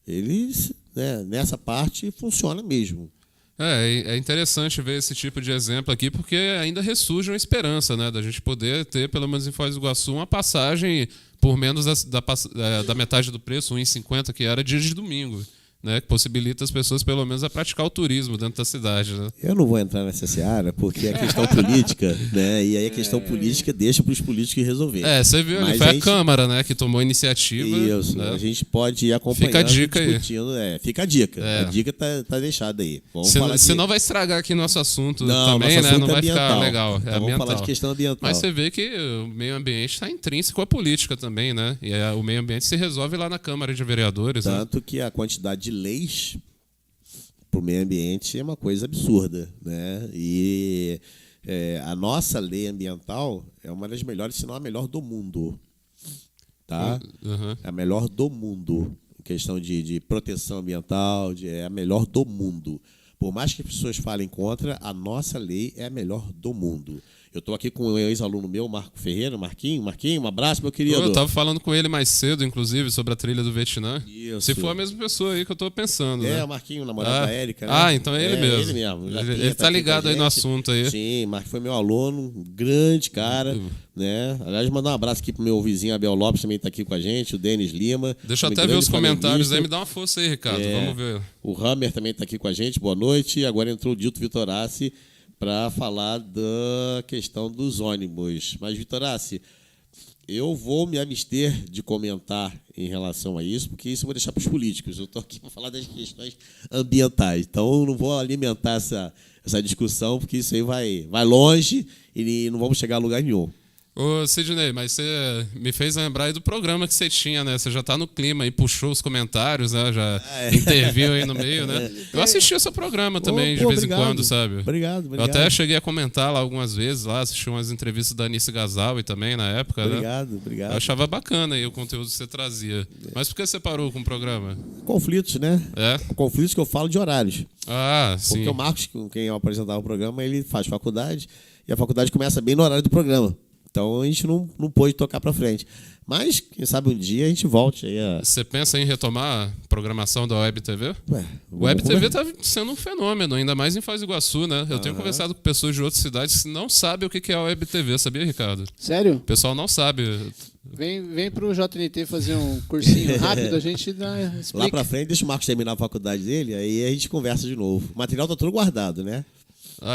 Speaker 2: Ele, né, nessa parte, funciona mesmo.
Speaker 1: É interessante ver esse tipo de exemplo aqui, porque ainda ressurge uma esperança, né, da gente poder ter, pelo menos em Foz do Iguaçu, uma passagem por menos da metade do preço, R$1,50, que era dia de domingo, né, que possibilita as pessoas, pelo menos, a praticar o turismo dentro da cidade, né?
Speaker 2: Eu não vou entrar nessa seara, porque é questão política, né? E aí a questão política deixa para os políticos resolverem.
Speaker 1: Você viu,
Speaker 2: Mas
Speaker 1: foi a Câmara, né, que tomou a iniciativa.
Speaker 2: Isso,
Speaker 1: né?
Speaker 2: a gente pode ir acompanhando,
Speaker 1: Fica a dica
Speaker 2: discutindo. Fica a dica. A dica tá deixada aí. Vamos falar
Speaker 1: Senão vai estragar aqui nosso assunto
Speaker 2: Não,
Speaker 1: também,
Speaker 2: nosso
Speaker 1: né?
Speaker 2: assunto
Speaker 1: Não
Speaker 2: é
Speaker 1: vai ficar
Speaker 2: ambiental.
Speaker 1: legal.
Speaker 2: Então
Speaker 1: É
Speaker 2: vamos falar
Speaker 1: ambiental.
Speaker 2: de questão ambiental.
Speaker 1: Mas você vê que o meio ambiente está intrínseco à política também, né? E o meio ambiente se resolve lá na Câmara de Vereadores.
Speaker 2: Tanto que a quantidade de leis para o meio ambiente é uma coisa absurda, né? E a nossa lei ambiental é uma das melhores, se não a melhor do mundo, tá? É a melhor do mundo, em questão de proteção ambiental, é a melhor do mundo. Por mais que as pessoas falem contra, a nossa lei é a melhor do mundo. Eu estou aqui com um ex-aluno meu, Marco Ferreira, Marquinho, um abraço, meu querido.
Speaker 1: Eu estava falando com ele mais cedo, inclusive, sobre a trilha do Vietnã.
Speaker 2: Isso.
Speaker 1: Se for a mesma pessoa aí que eu estou pensando, né?
Speaker 2: O Marquinho, namorado da Érica, né?
Speaker 1: Então é ele mesmo.
Speaker 2: Ele mesmo.
Speaker 1: Ele tá ligado aí no assunto aí.
Speaker 2: Sim, Marco foi meu aluno, um grande cara, né? Aliás, mandar um abraço aqui pro meu vizinho Abel Lopes, também está aqui com a gente, o Denis Lima.
Speaker 1: Deixa eu até ver os comentários aí, me dá uma força aí, Ricardo, vamos ver.
Speaker 2: O Hammer também está aqui com a gente, boa noite. E agora entrou o Dito Vitorassi para falar da questão dos ônibus. Mas, Vitorassi, eu vou me abster de comentar em relação a isso, porque isso eu vou deixar para os políticos. Eu estou aqui para falar das questões ambientais. Então, eu não vou alimentar essa discussão, porque isso aí vai longe e não vamos chegar a lugar nenhum.
Speaker 1: Ô, Sidney, mas você me fez lembrar aí do programa que você tinha, né? Você já tá no clima e puxou os comentários, né? Já interviu aí no meio, né? Eu assisti o seu programa também, de vez em quando, sabe?
Speaker 2: Obrigado.
Speaker 1: Eu até cheguei a comentar lá algumas vezes, assisti umas entrevistas da Anice Gazawi também na época, né?
Speaker 2: Obrigado.
Speaker 1: Eu achava bacana aí o conteúdo que você trazia. Mas por que você parou com o programa?
Speaker 2: Conflitos, né? Conflitos que eu falo de horários.
Speaker 1: Sim.
Speaker 2: Porque o Marcos, com quem eu apresentava o programa, ele faz faculdade, e a faculdade começa bem no horário do programa. Então a gente não pôde tocar para frente. Mas, quem sabe um dia a gente volte aí a...
Speaker 1: Você pensa em retomar a programação da Web TV? O Web TV está sendo um fenômeno, ainda mais em Foz do Iguaçu, né? Eu tenho conversado com pessoas de outras cidades que não sabem o que é a Web TV, sabia, Ricardo?
Speaker 3: Sério?
Speaker 1: O pessoal não sabe.
Speaker 3: Vem pro JNT fazer um cursinho rápido, a gente explica.
Speaker 2: Lá para frente, deixa o Marcos terminar a faculdade dele, aí a gente conversa de novo. O material tá todo guardado, né?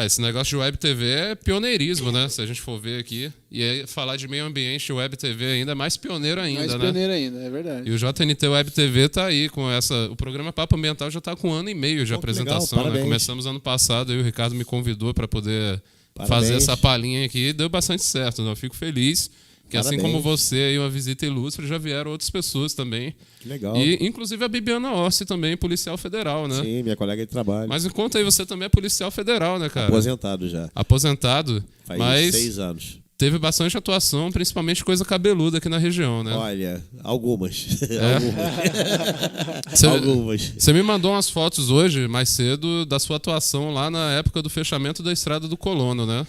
Speaker 1: Esse negócio de Web TV é pioneirismo, né? Se a gente for ver aqui. E aí, falar de meio ambiente, Web TV ainda é mais pioneiro ainda,
Speaker 3: mais
Speaker 1: né?
Speaker 3: pioneiro ainda, é verdade.
Speaker 1: E o JNT Web TV tá aí com essa... O programa Papo Ambiental já tá com 1 ano e meio de apresentação,
Speaker 2: legal,
Speaker 1: né? Começamos ano passado, aí o Ricardo me convidou para poder fazer essa palhinha aqui e deu bastante certo, né? Eu fico feliz que assim como você aí, uma visita ilustre, já vieram outras pessoas também.
Speaker 2: Que legal.
Speaker 1: E inclusive a Bibiana Orsi também, policial federal, né?
Speaker 2: Sim, minha colega de trabalho.
Speaker 1: Mas enquanto aí você também é policial federal, né, cara?
Speaker 2: Aposentado já.
Speaker 1: Aposentado.
Speaker 2: Faz 6 anos.
Speaker 1: Teve bastante atuação, principalmente coisa cabeluda aqui na região, né?
Speaker 2: Olha, algumas.
Speaker 1: Algumas. Você me mandou umas fotos hoje, mais cedo, da sua atuação lá na época do fechamento da Estrada do Colono, né?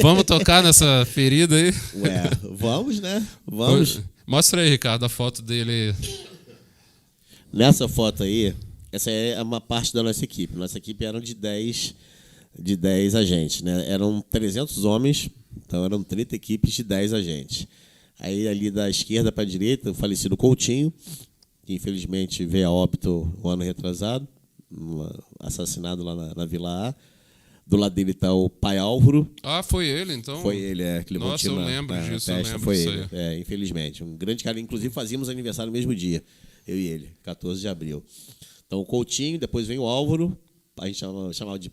Speaker 1: Vamos tocar nessa ferida aí?
Speaker 2: Vamos, né? Vamos.
Speaker 1: Mostra aí, Ricardo, a foto dele.
Speaker 2: Nessa foto aí, essa é uma parte da nossa equipe. Nossa equipe era de 10 agentes, né? Eram 300 homens, então eram 30 equipes de 10 agentes. Aí ali da esquerda para a direita, o falecido Coutinho, que infelizmente veio a óbito um ano retrasado, assassinado lá na Vila A. Do lado dele está o pai Álvaro.
Speaker 1: Ah, foi ele, então?
Speaker 2: Foi ele, que levou
Speaker 1: Nossa, eu lembro disso, eu lembro
Speaker 2: foi
Speaker 1: disso
Speaker 2: ele,
Speaker 1: aí.
Speaker 2: infelizmente. Um grande cara, inclusive fazíamos aniversário no mesmo dia, eu e ele, 14 de abril. Então o Coutinho, depois vem o Álvaro, a gente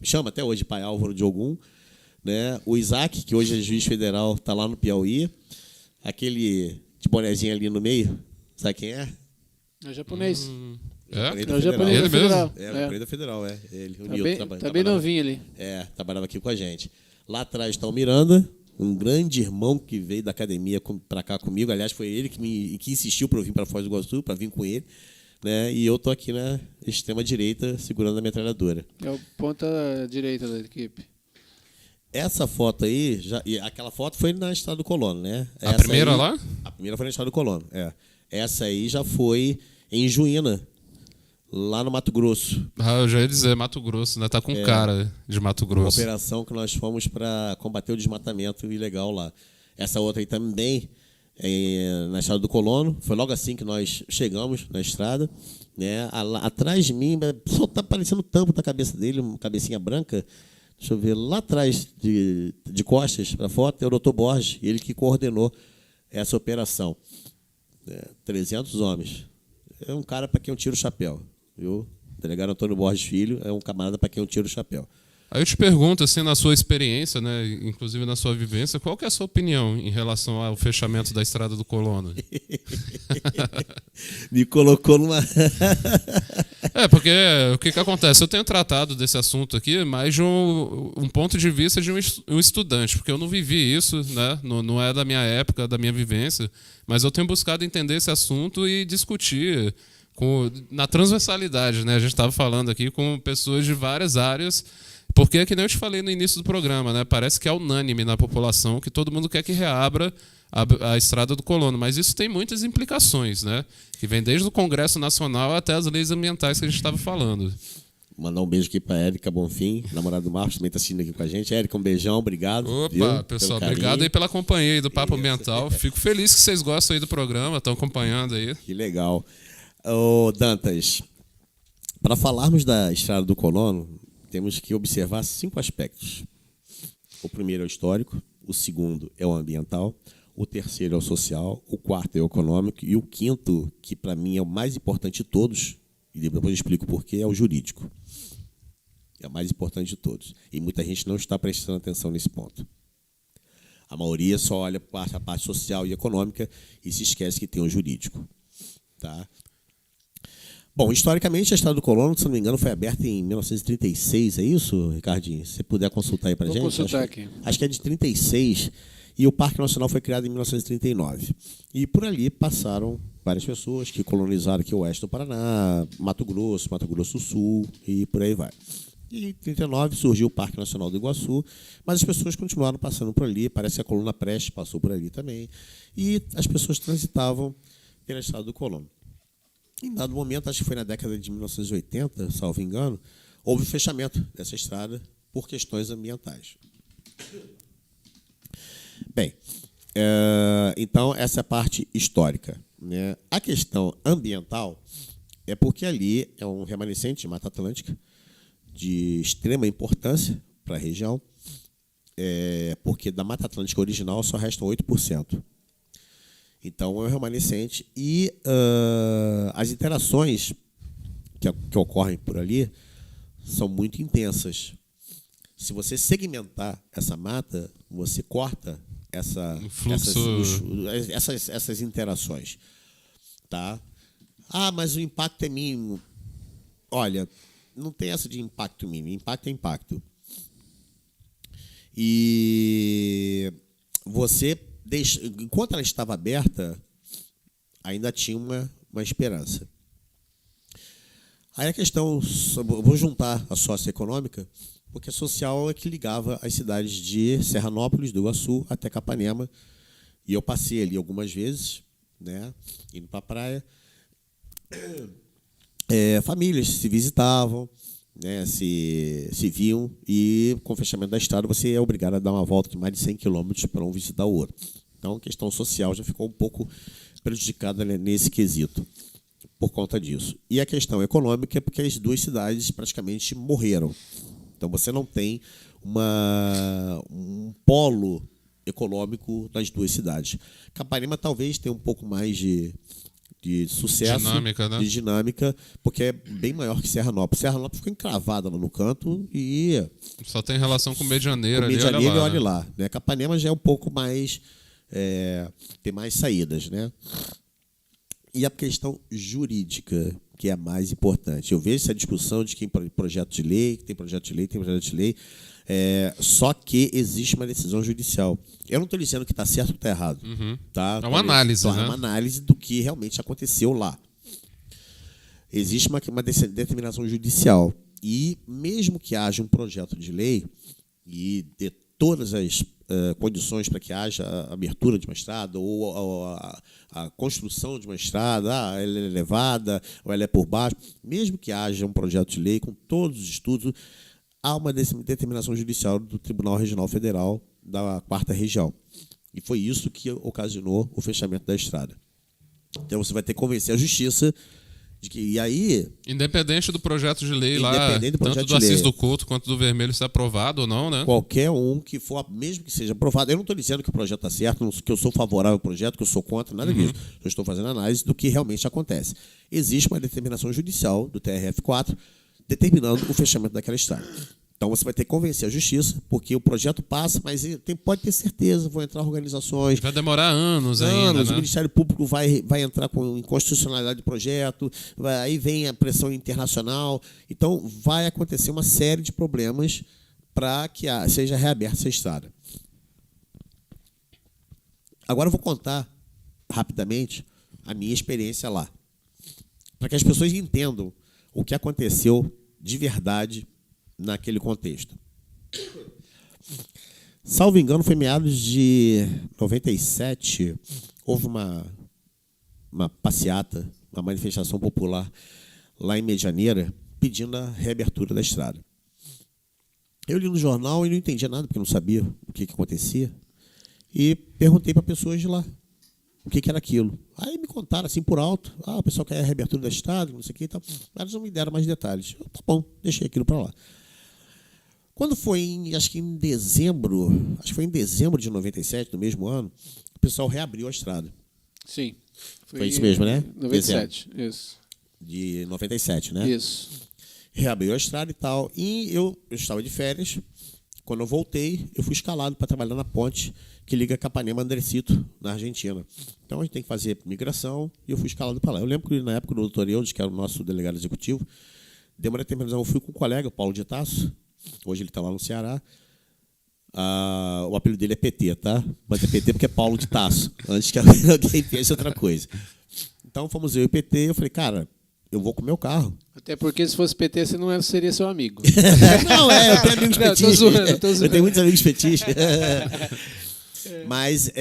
Speaker 2: chama até hoje pai Álvaro de Ogum, né? O Isaac, que hoje é juiz federal, está lá no Piauí. Aquele de bonezinho ali no meio, sabe quem é?
Speaker 3: É japonês.
Speaker 1: É?
Speaker 3: É o japonês
Speaker 1: Ele
Speaker 3: da Federal.
Speaker 2: o japonês da Federal, Ele, o
Speaker 3: Tá
Speaker 2: Nilton,
Speaker 3: bem
Speaker 2: trabalhava-
Speaker 3: novinho ali.
Speaker 2: trabalhava aqui com a gente. Lá atrás está o Miranda, um grande irmão que veio da academia para cá comigo. Aliás, foi ele que insistiu para eu vir para Foz do Iguaçu, para vir com ele. Né? E eu tô aqui na extrema-direita, segurando a metralhadora.
Speaker 3: É o ponta direita da equipe.
Speaker 2: Essa foto aí, e aquela foto foi na Estrada do Colono, né?
Speaker 1: A primeira
Speaker 2: aí,
Speaker 1: lá?
Speaker 2: A primeira foi na Estrada do Colono, Essa aí já foi em Juína, lá no Mato Grosso.
Speaker 1: Ah, eu já ia dizer Mato Grosso, né? Tá com cara de Mato
Speaker 2: Uma
Speaker 1: Grosso.
Speaker 2: operação que nós fomos para combater o desmatamento ilegal lá. Essa outra aí também, na Estrada do Colono, foi logo assim que nós chegamos na estrada. Né? Atrás de mim, só tá parecendo o tampo da cabeça dele, uma cabecinha branca. Deixa eu ver, lá atrás, de costas para a foto, é o Dr. Borges, ele que coordenou essa operação. 300 homens. É um cara para quem eu tiro o chapéu. Viu? O delegado Antônio Borges Filho é um camarada para quem eu tiro o chapéu.
Speaker 1: Aí eu te pergunto, assim, na sua experiência, né, inclusive na sua vivência, qual que é a sua opinião em relação ao fechamento da Estrada do Colono?
Speaker 2: Me colocou numa...
Speaker 1: Porque o que acontece? Eu tenho tratado desse assunto aqui mais de um ponto de vista de um estudante, porque eu não vivi isso, né? Não é da minha época, da minha vivência, mas eu tenho buscado entender esse assunto e discutir na transversalidade, né? A gente estava falando aqui com pessoas de várias áreas, porque é que nem eu te falei no início do programa, né? Parece que é unânime na população que todo mundo quer que reabra a Estrada do Colono, mas isso tem muitas implicações, né? Que vem desde o Congresso Nacional até as leis ambientais que a gente estava falando.
Speaker 2: Mandar um beijo aqui para Érica Bonfim, namorada do Marcos, também está assistindo aqui com a gente. Érica, um beijão, obrigado.
Speaker 1: Opa, pessoal, obrigado aí pela companhia aí do Papo Ambiental. Fico feliz que vocês gostam aí do programa, estão acompanhando aí.
Speaker 2: Que legal. Ô, Dantas, para falarmos da Estrada do Colono, temos que observar 5 aspectos. O primeiro é o histórico, o segundo é o ambiental, o terceiro é o social, o quarto é o econômico e o quinto, que para mim é o mais importante de todos, e depois eu explico por quê, é o jurídico. É o mais importante de todos. E muita gente não está prestando atenção nesse ponto. A maioria só olha para a parte social e econômica e se esquece que tem o jurídico. Tá? Bom, historicamente, a Estrada do Colono, se não me engano, foi aberta em 1936, é isso, Ricardinho? Se você puder consultar aí para a gente.
Speaker 3: Vou consultar aqui.
Speaker 2: Acho que é de 36, e o Parque Nacional foi criado em 1939. E por ali passaram várias pessoas que colonizaram aqui o oeste do Paraná, Mato Grosso do Sul, e por aí vai. E em 1939 surgiu o Parque Nacional do Iguaçu, mas as pessoas continuaram passando por ali, parece que a Coluna Prestes passou por ali também, e as pessoas transitavam pela Estrada do Colono. Em dado momento, acho que foi na década de 1980, salvo engano, houve o fechamento dessa estrada por questões ambientais. Bem, então essa é a parte histórica. Né? A questão ambiental é porque ali é um remanescente de Mata Atlântica de extrema importância para a região, porque da Mata Atlântica original só restam 8%. Então, é um remanescente e as interações que ocorrem por ali são muito intensas. Se você segmentar essa mata, você corta essas interações. Tá? Ah, mas o impacto é mínimo. Olha, não tem essa de impacto mínimo. Impacto é impacto. E você... enquanto ela estava aberta, ainda tinha uma esperança. Aí a questão, vou juntar a socioeconômica, porque a social é que ligava as cidades de Serranópolis, do Iguaçu, até Capanema, e eu passei ali algumas vezes, né, indo para a praia. Famílias se visitavam, né, se viam, e com o fechamento da estrada você é obrigado a dar uma volta de mais de 100 quilômetros para um visitar o outro. Então a questão social já ficou um pouco prejudicada, né, nesse quesito, por conta disso. E a questão econômica é porque as duas cidades praticamente morreram. Então você não tem um polo econômico nas duas cidades. Capanema talvez tenha um pouco mais de sucesso,
Speaker 1: dinâmica, né?
Speaker 2: de dinâmica, porque é bem maior que Serranópolis. Serranópolis ficou encravada lá no canto e
Speaker 1: Só tem relação com Medianeira ali,
Speaker 2: Medianeira,
Speaker 1: olha lá.
Speaker 2: olha lá, né? Capanema já é um pouco mais tem mais saídas, né? E a questão jurídica, que é a mais importante. Eu vejo essa discussão de que tem projeto de lei, tem projeto de lei. Só que existe uma decisão judicial. Eu não estou dizendo que está certo ou está errado. Tá?
Speaker 1: É uma análise,
Speaker 2: Então,
Speaker 1: né?
Speaker 2: É uma análise do que realmente aconteceu lá. Existe uma determinação judicial. E mesmo que haja um projeto de lei e dê todas as condições para que haja a abertura de uma estrada ou a construção de uma estrada, ela é elevada ou ela é por baixo, mesmo que haja um projeto de lei com todos os estudos, há uma determinação judicial do Tribunal Regional Federal da 4ª Região. E foi isso que ocasionou o fechamento da estrada. Então você vai ter que convencer a Justiça de que... E aí...
Speaker 1: Independente do projeto de lei lá, tanto do Assis do Couto quanto do Vermelho ser aprovado ou não, né?
Speaker 2: Qualquer um que for, mesmo que seja aprovado, eu não estou dizendo que o projeto está certo, que eu sou favorável ao projeto, que eu sou contra, nada disso. Eu estou fazendo análise do que realmente acontece. Existe uma determinação judicial do TRF4 determinando o fechamento daquela estrada. Então você vai ter que convencer a Justiça, porque o projeto passa, mas pode ter certeza, vão entrar organizações.
Speaker 1: Vai demorar anos ainda, né?
Speaker 2: O Ministério Público vai entrar com inconstitucionalidade do projeto, aí vem a pressão internacional. Então vai acontecer uma série de problemas para que seja reaberta essa estrada. Agora eu vou contar rapidamente a minha experiência lá, para que as pessoas entendam o que aconteceu de verdade naquele contexto. Salvo engano, foi meados de 97, houve uma passeata, uma manifestação popular lá em Medianeira, pedindo a reabertura da estrada. Eu li no jornal e não entendia nada, porque não sabia o que acontecia, e perguntei para pessoas de lá o que era aquilo. Aí me contaram assim por alto, o pessoal quer a reabertura da estrada, não sei o que e tal. Mas eles não me deram mais detalhes. Tá bom, deixei aquilo para lá. Quando foi acho que em dezembro de 97, no mesmo ano, o pessoal reabriu a estrada.
Speaker 3: Sim.
Speaker 2: Foi isso mesmo, né?
Speaker 3: 97, isso.
Speaker 2: De 97, né?
Speaker 3: Isso.
Speaker 2: Reabriu a estrada e tal. E eu estava de férias. Quando eu voltei, eu fui escalado para trabalhar na ponte que liga Capanema a Andresito, na Argentina. Então a gente tem que fazer migração e eu fui escalado para lá. Eu lembro que na época o doutor Eudes, que era o nosso delegado executivo, deu uma determinação. Eu fui com um colega, o Paulo de Tasso. Hoje ele está lá no Ceará. O apelido dele é PT, tá? Mas é PT porque é Paulo de Tasso, antes que alguém pense outra coisa. Então fomos eu e o PT. Eu falei, cara, eu vou com o meu carro.
Speaker 3: Até porque se fosse PT, você não seria seu amigo.
Speaker 2: Não, eu tenho amigos petistas.
Speaker 3: Tô zoando.
Speaker 2: Eu tenho muitos amigos petistas. Mas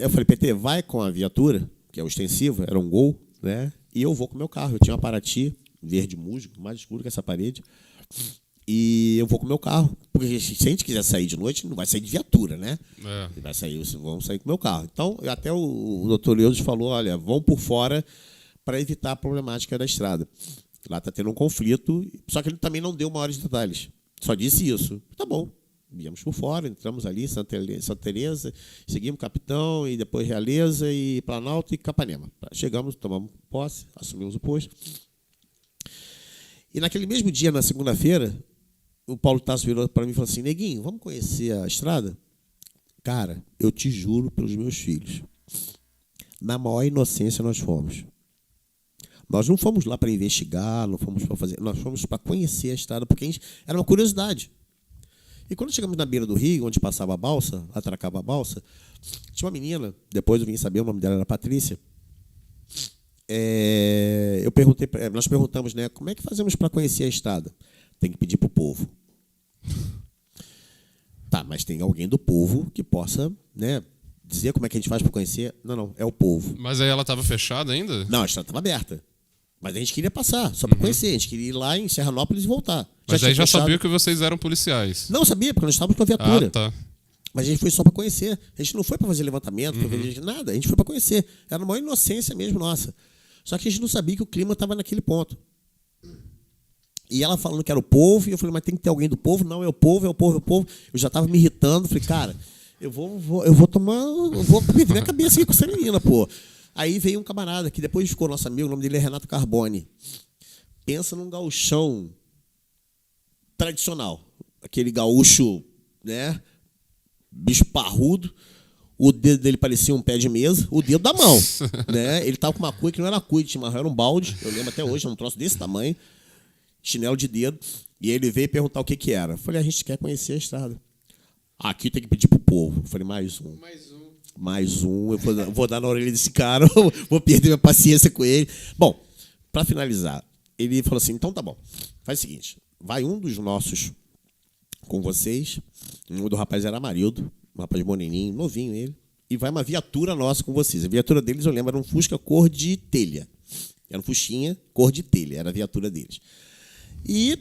Speaker 2: eu falei, PT, vai com a viatura, que é o extensivo, era um Gol, né? E eu vou com o meu carro. Eu tinha uma Paraty, verde musgo, mais escuro que essa parede. E eu vou com o meu carro. Porque se a gente quiser sair de noite, não vai sair de viatura, né? Vamos sair com o meu carro. Então, até o doutor Eudes falou, olha, vão por fora para evitar a problemática da estrada. Lá está tendo um conflito, só que ele também não deu maiores detalhes. Só disse isso. Tá bom. Viemos por fora, entramos ali, Santa Teresa, seguimos Capitão, e depois Realeza, e Planalto e Capanema. Chegamos, tomamos posse, assumimos o posto. E naquele mesmo dia, na segunda-feira, o Paulo Tasso virou para mim e falou assim, Neguinho, vamos conhecer a estrada? Cara, eu te juro pelos meus filhos, na maior inocência nós fomos. Nós não fomos lá para investigar, não fomos para fazer, nós fomos para conhecer a estrada, porque era uma curiosidade. E quando chegamos na beira do rio, onde passava a balsa, atracava a balsa, tinha uma menina, depois eu vim saber, o nome dela era Patrícia. Nós perguntamos, né, como é que fazemos para conhecer a estrada? Tem que pedir para o povo. Tá, mas tem alguém do povo que possa, né, dizer como é que a gente faz para conhecer? Não, é o povo.
Speaker 1: Mas aí ela estava fechada ainda?
Speaker 2: Não, a estrada estava aberta. Mas a gente queria passar, só para conhecer. A gente queria ir lá em Serranópolis e voltar.
Speaker 1: Mas aí já sabia que vocês eram policiais?
Speaker 2: Não, sabia, porque nós estávamos com a viatura.
Speaker 1: Tá.
Speaker 2: Mas a gente foi só para conhecer. A gente não foi para fazer levantamento, para fazer nada. A gente foi para conhecer. Era uma inocência mesmo nossa. Só que a gente não sabia que o clima estava naquele ponto. E ela falando que era o povo, e eu falei, mas tem que ter alguém do povo? Não, é o povo, é o povo, é o povo. Eu já estava me irritando, falei, cara, eu vou perder minha cabeça aqui com essa menina, pô. Aí veio um camarada, que depois ficou nosso amigo, o nome dele é Renato Carbone. Pensa num gauchão tradicional. Aquele gaúcho, né? Bicho parrudo. O dedo dele parecia um pé de mesa. O dedo da mão, né? Ele tava com uma cuia que não era cuia, era um balde. Eu lembro até hoje, um troço desse tamanho. Chinelo de dedo. E ele veio perguntar o que era. Eu falei, a gente quer conhecer a estrada. Aqui tem que pedir pro povo. Eu falei, mais um. Eu vou dar na orelha desse cara. Vou perder minha paciência com ele. Bom, para finalizar, ele falou assim, então tá bom. Faz o seguinte, vai um dos nossos com vocês. O nome do rapaz era Amarildo. Um rapaz moreninho, novinho ele. E vai uma viatura nossa com vocês. A viatura deles, eu lembro, era um Fusca cor de telha. Era um Fusquinha cor de telha. Era a viatura deles. E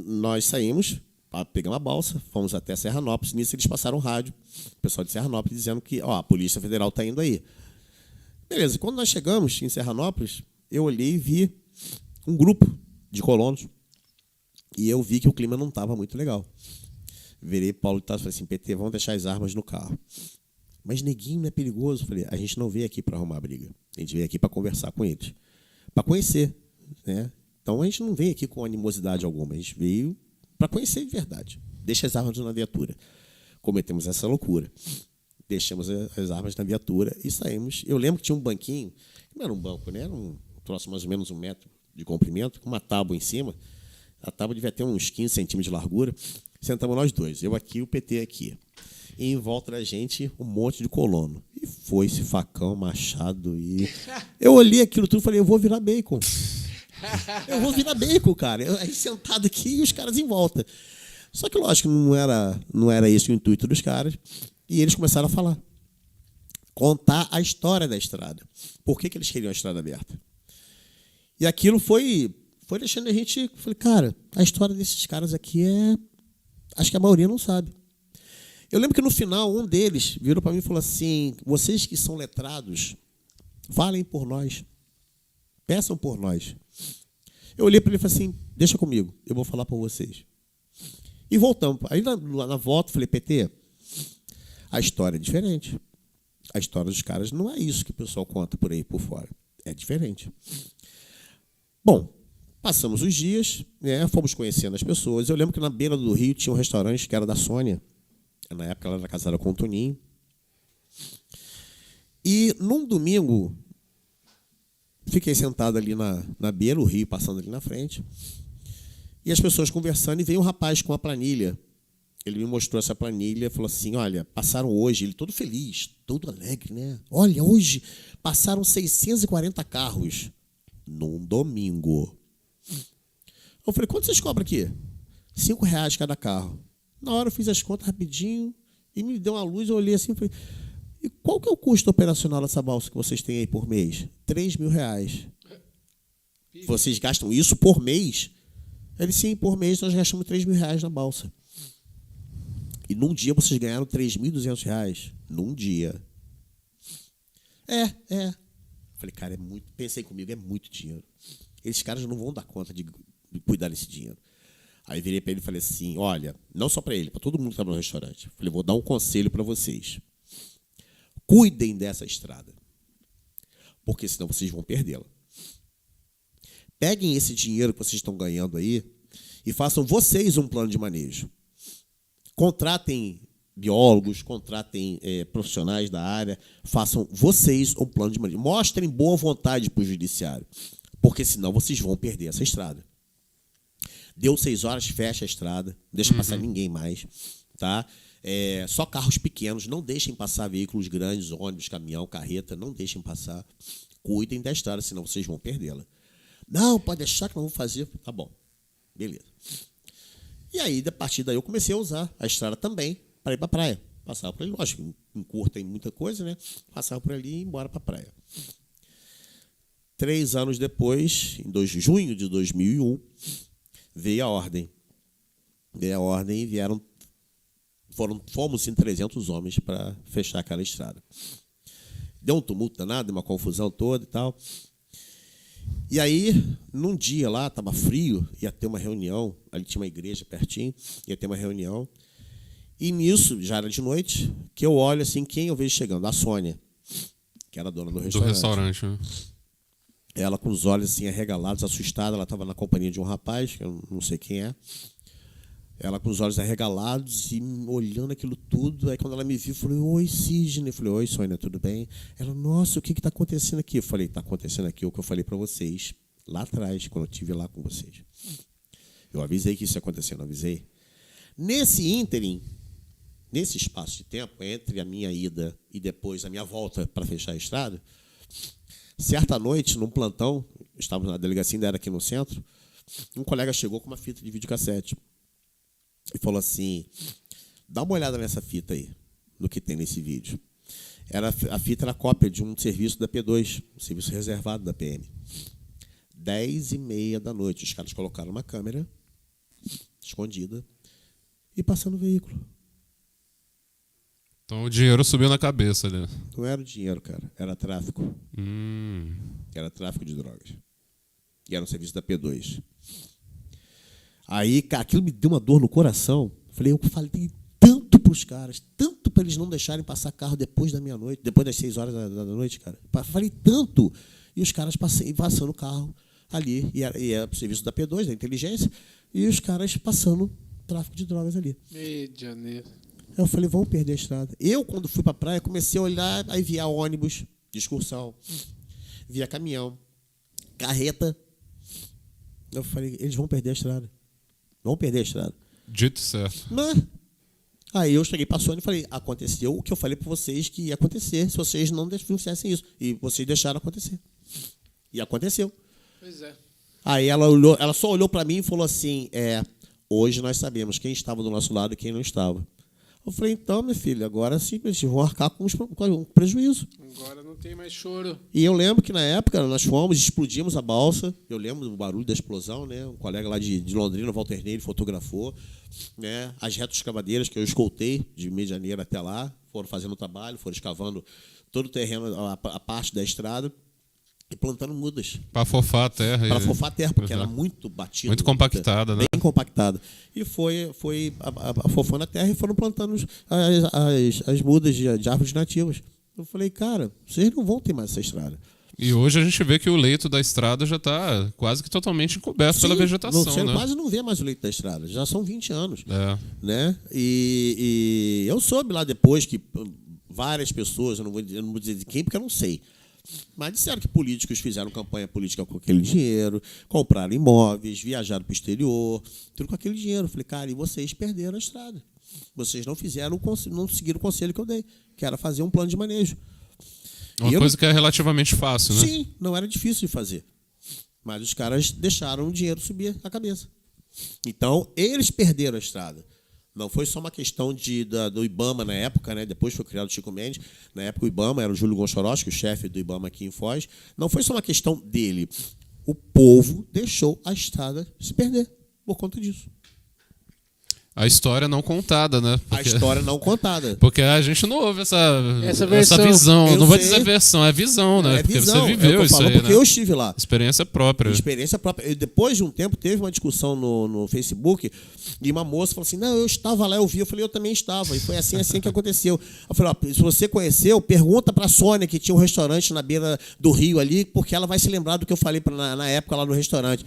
Speaker 2: nós saímos para pegar uma balsa, fomos até Serranópolis. Nisso eles passaram um rádio, o pessoal de Serranópolis, dizendo que a Polícia Federal está indo aí. Beleza, quando nós chegamos em Serranópolis, eu olhei e vi um grupo de colonos. E eu vi que o clima não estava muito legal. Virei Paulo e falei assim, PT, vamos deixar as armas no carro. Mas neguinho não é perigoso? Falei, a gente não veio aqui para arrumar briga. A gente veio aqui para conversar com eles. Para conhecer, né? Então, a gente não veio aqui com animosidade alguma. A gente veio para conhecer de verdade. Deixa as armas na viatura. Cometemos essa loucura. Deixamos as armas na viatura e saímos. Eu lembro que tinha um banquinho, não era um banco, né? Era um troço mais ou menos 1 metro de comprimento, com uma tábua em cima. A tábua devia ter uns 15 centímetros de largura. Sentamos nós dois, eu aqui e o PT aqui. E em volta da gente, um monte de colono. E foi esse facão, machado. E eu olhei aquilo tudo e falei, eu vou virar bacon. Eu vou virar bacon, cara. Aí sentado aqui e os caras em volta. Só que, lógico, não era esse o intuito dos caras. E eles começaram a falar. Contar a história da estrada. Por que eles queriam a estrada aberta? E aquilo foi deixando a gente... Falei, cara, a história desses caras aqui é... Acho que a maioria não sabe. Eu lembro que no final, um deles virou para mim e falou assim, vocês que são letrados, falem por nós. Peçam por nós. Eu olhei para ele e falei assim, deixa comigo, eu vou falar por vocês. E voltamos. Aí na volta, falei, PT, a história é diferente. A história dos caras não é isso que o pessoal conta por aí, por fora. É diferente. Bom, passamos os dias, né, fomos conhecendo as pessoas. Eu lembro que na beira do rio tinha um restaurante que era da Sônia. Na época ela era casada com o Toninho. E num domingo, fiquei sentado ali na beira, o rio passando ali na frente. E as pessoas conversando, e veio um rapaz com uma planilha. Ele me mostrou essa planilha e falou assim, olha, passaram hoje, ele todo feliz, todo alegre, né? Olha, hoje passaram 640 carros num domingo. Eu falei, quanto vocês cobram aqui? R$5 cada carro. Na hora eu fiz as contas rapidinho e me deu uma luz, eu olhei assim e falei, e qual que é o custo operacional dessa balsa que vocês têm aí por mês? R$3.000. Vocês gastam isso por mês? Ele, sim, por mês nós gastamos R$3.000 na balsa. E num dia vocês ganharam R$3.200. Num dia. É. Falei, cara, é muito. Pensei comigo, é muito dinheiro. Esses caras não vão dar conta de cuidar desse dinheiro. Aí virei para ele e falei assim, olha, não só para ele, para todo mundo que estava no restaurante. Falei, vou dar um conselho para vocês. Cuidem dessa estrada. Porque senão vocês vão perdê-la. Peguem esse dinheiro que vocês estão ganhando aí e façam vocês um plano de manejo. Contratem biólogos, contratem profissionais da área, façam vocês um plano de manejo. Mostrem boa vontade para o judiciário, porque senão vocês vão perder essa estrada. Deu 6 horas, fecha a estrada, não deixa passar ninguém mais. Tá? Só carros pequenos, não deixem passar veículos grandes, ônibus, caminhão, carreta, não deixem passar. Cuidem da estrada, senão vocês vão perdê-la. Não, pode deixar que não vou fazer. Tá bom, beleza. E aí, a partir daí, eu comecei a usar a estrada também para ir para a praia. Passava por ali, lógico, em curto tem muita coisa, né? Passava por ali e ia embora para a praia. 3 anos depois, em junho de 2001, veio a ordem. Veio a ordem e fomos em 300 homens para fechar aquela estrada. Deu um tumulto danado, uma confusão toda e tal. E aí, num dia lá, estava frio, ia ter uma reunião, ali tinha uma igreja pertinho, ia ter uma reunião. E nisso, já era de noite, que eu olho assim, quem eu vejo chegando? A Sônia, que era a dona do restaurante.
Speaker 1: Do restaurante, né?
Speaker 2: Ela com os olhos assim arregalados, assustada, ela estava na companhia de um rapaz, que eu não sei quem é. Ela com os olhos arregalados e olhando aquilo tudo. Aí quando ela me viu, eu falei, oi, Sidney. Eu falei, oi, Sônia, tudo bem? Ela, nossa, o que está acontecendo aqui? Eu falei, está acontecendo aqui o que eu falei para vocês lá atrás, quando eu estive lá com vocês. Eu avisei que isso ia acontecer, não avisei? Nesse ínterim, nesse espaço de tempo, entre a minha ida e depois a minha volta para fechar a estrada, certa noite, num plantão, estávamos na delegacia, ainda era aqui no centro, um colega chegou com uma fita de videocassete e falou assim, dá uma olhada nessa fita aí, no que tem nesse vídeo. A fita era cópia de um serviço da P2, um serviço reservado da PM. 10h30 da noite, os caras colocaram uma câmera escondida e passando o veículo.
Speaker 1: Então o dinheiro subiu na cabeça ali.
Speaker 2: Não era o dinheiro, cara, era tráfico. Era tráfico de drogas. E era um serviço da P2. Aí, cara, aquilo me deu uma dor no coração. Eu falei tanto para os caras, tanto para eles não deixarem passar carro depois da meia-noite, depois das 6 horas da noite, cara. Falei tanto. E os caras passando o carro ali. E era o serviço da P2, da inteligência. E os caras passando tráfico de drogas ali.
Speaker 3: Rio de Janeiro.
Speaker 2: Eu falei, vamos perder a estrada. Eu, quando fui para a praia, comecei a olhar, aí via ônibus de excursão, via caminhão, carreta. Eu falei, eles vão perder a estrada. Vão perder a estrada.
Speaker 1: Dito certo.
Speaker 2: Mas, aí eu cheguei para a Sônia e falei, aconteceu o que eu falei para vocês que ia acontecer se vocês não fizessem isso. E vocês deixaram acontecer. E aconteceu.
Speaker 3: Pois é.
Speaker 2: Aí ela só olhou para mim e falou assim, hoje nós sabemos quem estava do nosso lado e quem não estava. Eu falei, então, minha filha, agora sim, eles vão arcar com um prejuízo.
Speaker 3: Agora não tem mais choro.
Speaker 2: E eu lembro que na época nós fomos, explodimos a balsa. Eu lembro do barulho da explosão, né? Um colega lá de Londrina, Walter Ney, ele fotografou, né? As retroescavadeiras que eu escoltei de Rio de Janeiro até lá, foram fazendo o trabalho, foram escavando todo o terreno, a parte da estrada e plantando mudas.
Speaker 1: Para fofar a terra.
Speaker 2: Para fofar a terra, porque era muito batida.
Speaker 1: Muito compactada, né?
Speaker 2: Bem compactada. E foi afofando a terra e foram plantando as mudas de árvores nativas. Eu falei, cara, vocês não vão ter mais essa estrada.
Speaker 1: E hoje a gente vê que o leito da estrada já está quase que totalmente encoberto pela vegetação,
Speaker 2: você
Speaker 1: né?
Speaker 2: quase não vê mais o leito da estrada. Já são 20 anos.
Speaker 1: É.
Speaker 2: Né? E eu soube lá depois que várias pessoas, eu não vou dizer de quem, porque eu não sei, mas disseram que políticos fizeram campanha política com aquele dinheiro, compraram imóveis, viajaram para o exterior, tudo com aquele dinheiro. Eu falei, cara, e vocês perderam a estrada. Vocês não seguiram o conselho que eu dei, que era fazer um plano de manejo.
Speaker 1: Uma coisa que é relativamente fácil, né?
Speaker 2: Sim, não era difícil de fazer. Mas os caras deixaram o dinheiro subir a cabeça. Então, eles perderam a estrada. Não foi só uma questão do IBAMA na época, né? Depois foi criado o Chico Mendes. Na época o IBAMA era o Júlio Gonchoroski, o chefe do IBAMA aqui em Foz. Não foi só uma questão dele. O povo deixou a estrada se perder por conta disso.
Speaker 1: A história não contada, né?
Speaker 2: A história não contada.
Speaker 1: Porque a gente não ouve essa
Speaker 3: versão.
Speaker 1: visão. Não vou
Speaker 2: sei.
Speaker 1: dizer versão, é visão, né? Porque
Speaker 2: visão,
Speaker 1: você viveu isso aí,
Speaker 2: porque
Speaker 1: né?
Speaker 2: eu estive lá.
Speaker 1: Experiência própria.
Speaker 2: Experiência própria. E depois de um tempo, teve uma discussão no Facebook e uma moça falou assim, não, eu estava lá, eu vi. Eu falei, eu também estava. E foi assim que aconteceu. Eu falei, ó, se você conheceu, pergunta para a Sônia, que tinha um restaurante na beira do rio ali, porque ela vai se lembrar do que eu falei na época lá no restaurante.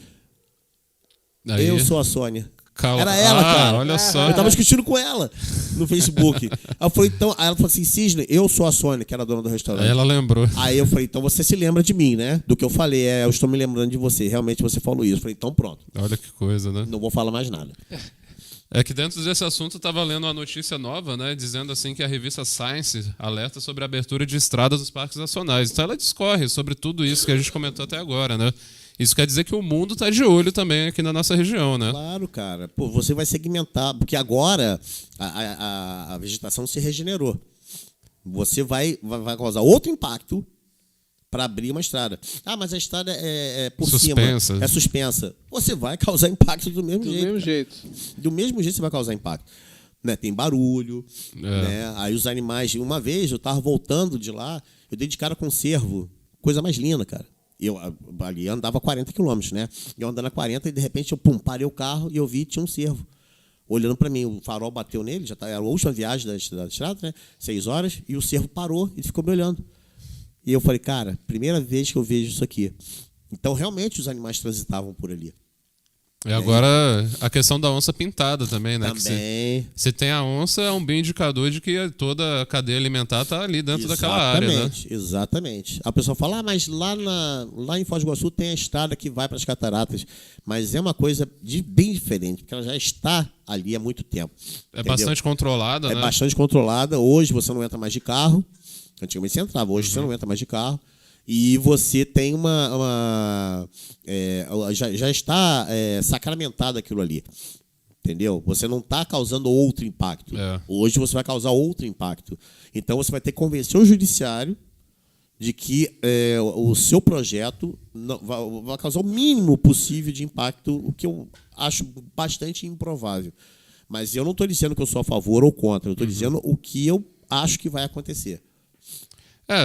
Speaker 1: Aí...
Speaker 2: Eu sou a Sônia.
Speaker 1: Calma.
Speaker 2: Era ela, cara.
Speaker 1: Olha só.
Speaker 2: Eu estava discutindo com ela no Facebook. Aí eu falei, então, aí ela falou assim, Sidney, eu sou a Sônia, que era a dona do restaurante.
Speaker 1: Aí ela lembrou.
Speaker 2: Aí eu falei, então você se lembra de mim, né? Do que eu falei, eu estou me lembrando de você. Realmente você falou isso. Eu falei, então pronto.
Speaker 1: Olha que coisa, né?
Speaker 2: Não vou falar mais nada.
Speaker 1: É que dentro desse assunto eu estava lendo uma notícia nova, né? Dizendo assim que a revista Science alerta sobre a abertura de estradas dos parques nacionais. Então ela discorre sobre tudo isso que a gente comentou até agora, né? Isso quer dizer que o mundo está de olho também aqui na nossa região, né?
Speaker 2: Claro, cara. Pô, você vai segmentar, porque agora a vegetação se regenerou. Você vai causar outro impacto para abrir uma estrada. Ah, mas a estrada é por
Speaker 1: suspensa.
Speaker 2: cima. É suspensa. Você vai causar impacto do mesmo jeito.
Speaker 3: Do mesmo jeito.
Speaker 2: Do mesmo jeito você vai causar impacto. Né? Tem barulho. Né? Aí os animais... Uma vez eu estava voltando de lá, eu dei de cara com um cervo. Coisa mais linda, cara. Eu ali andava 40 quilômetros, né? Eu andando a 40 e de repente eu parei o carro e eu vi tinha um cervo olhando para mim. O farol bateu nele, já era a última viagem da estrada, né? 6 horas, e o cervo parou e ficou me olhando. E eu falei, cara, primeira vez que eu vejo isso aqui. Então, realmente, os animais transitavam por ali.
Speaker 1: E agora a questão da onça pintada também, né?
Speaker 2: Também.
Speaker 1: Se tem a onça, é um bem indicador de que toda a cadeia alimentar está ali dentro daquela área, né?
Speaker 2: Exatamente. A pessoa fala, mas lá em Foz do Iguaçu tem a estrada que vai para as cataratas. Mas é uma coisa bem diferente, porque ela já está ali há muito tempo.
Speaker 1: É bastante controlada, né?
Speaker 2: É bastante controlada. Hoje você não entra mais de carro. Antigamente você entrava, hoje você não entra mais de carro. E você tem já está sacramentado aquilo ali. Entendeu? Você não está causando outro impacto. Hoje você vai causar outro impacto. Então você vai ter que convencer o judiciário de que o seu projeto vai causar o mínimo possível de impacto, o que eu acho bastante improvável. Mas eu não estou dizendo que eu sou a favor ou contra. Eu estou dizendo o que eu acho que vai acontecer.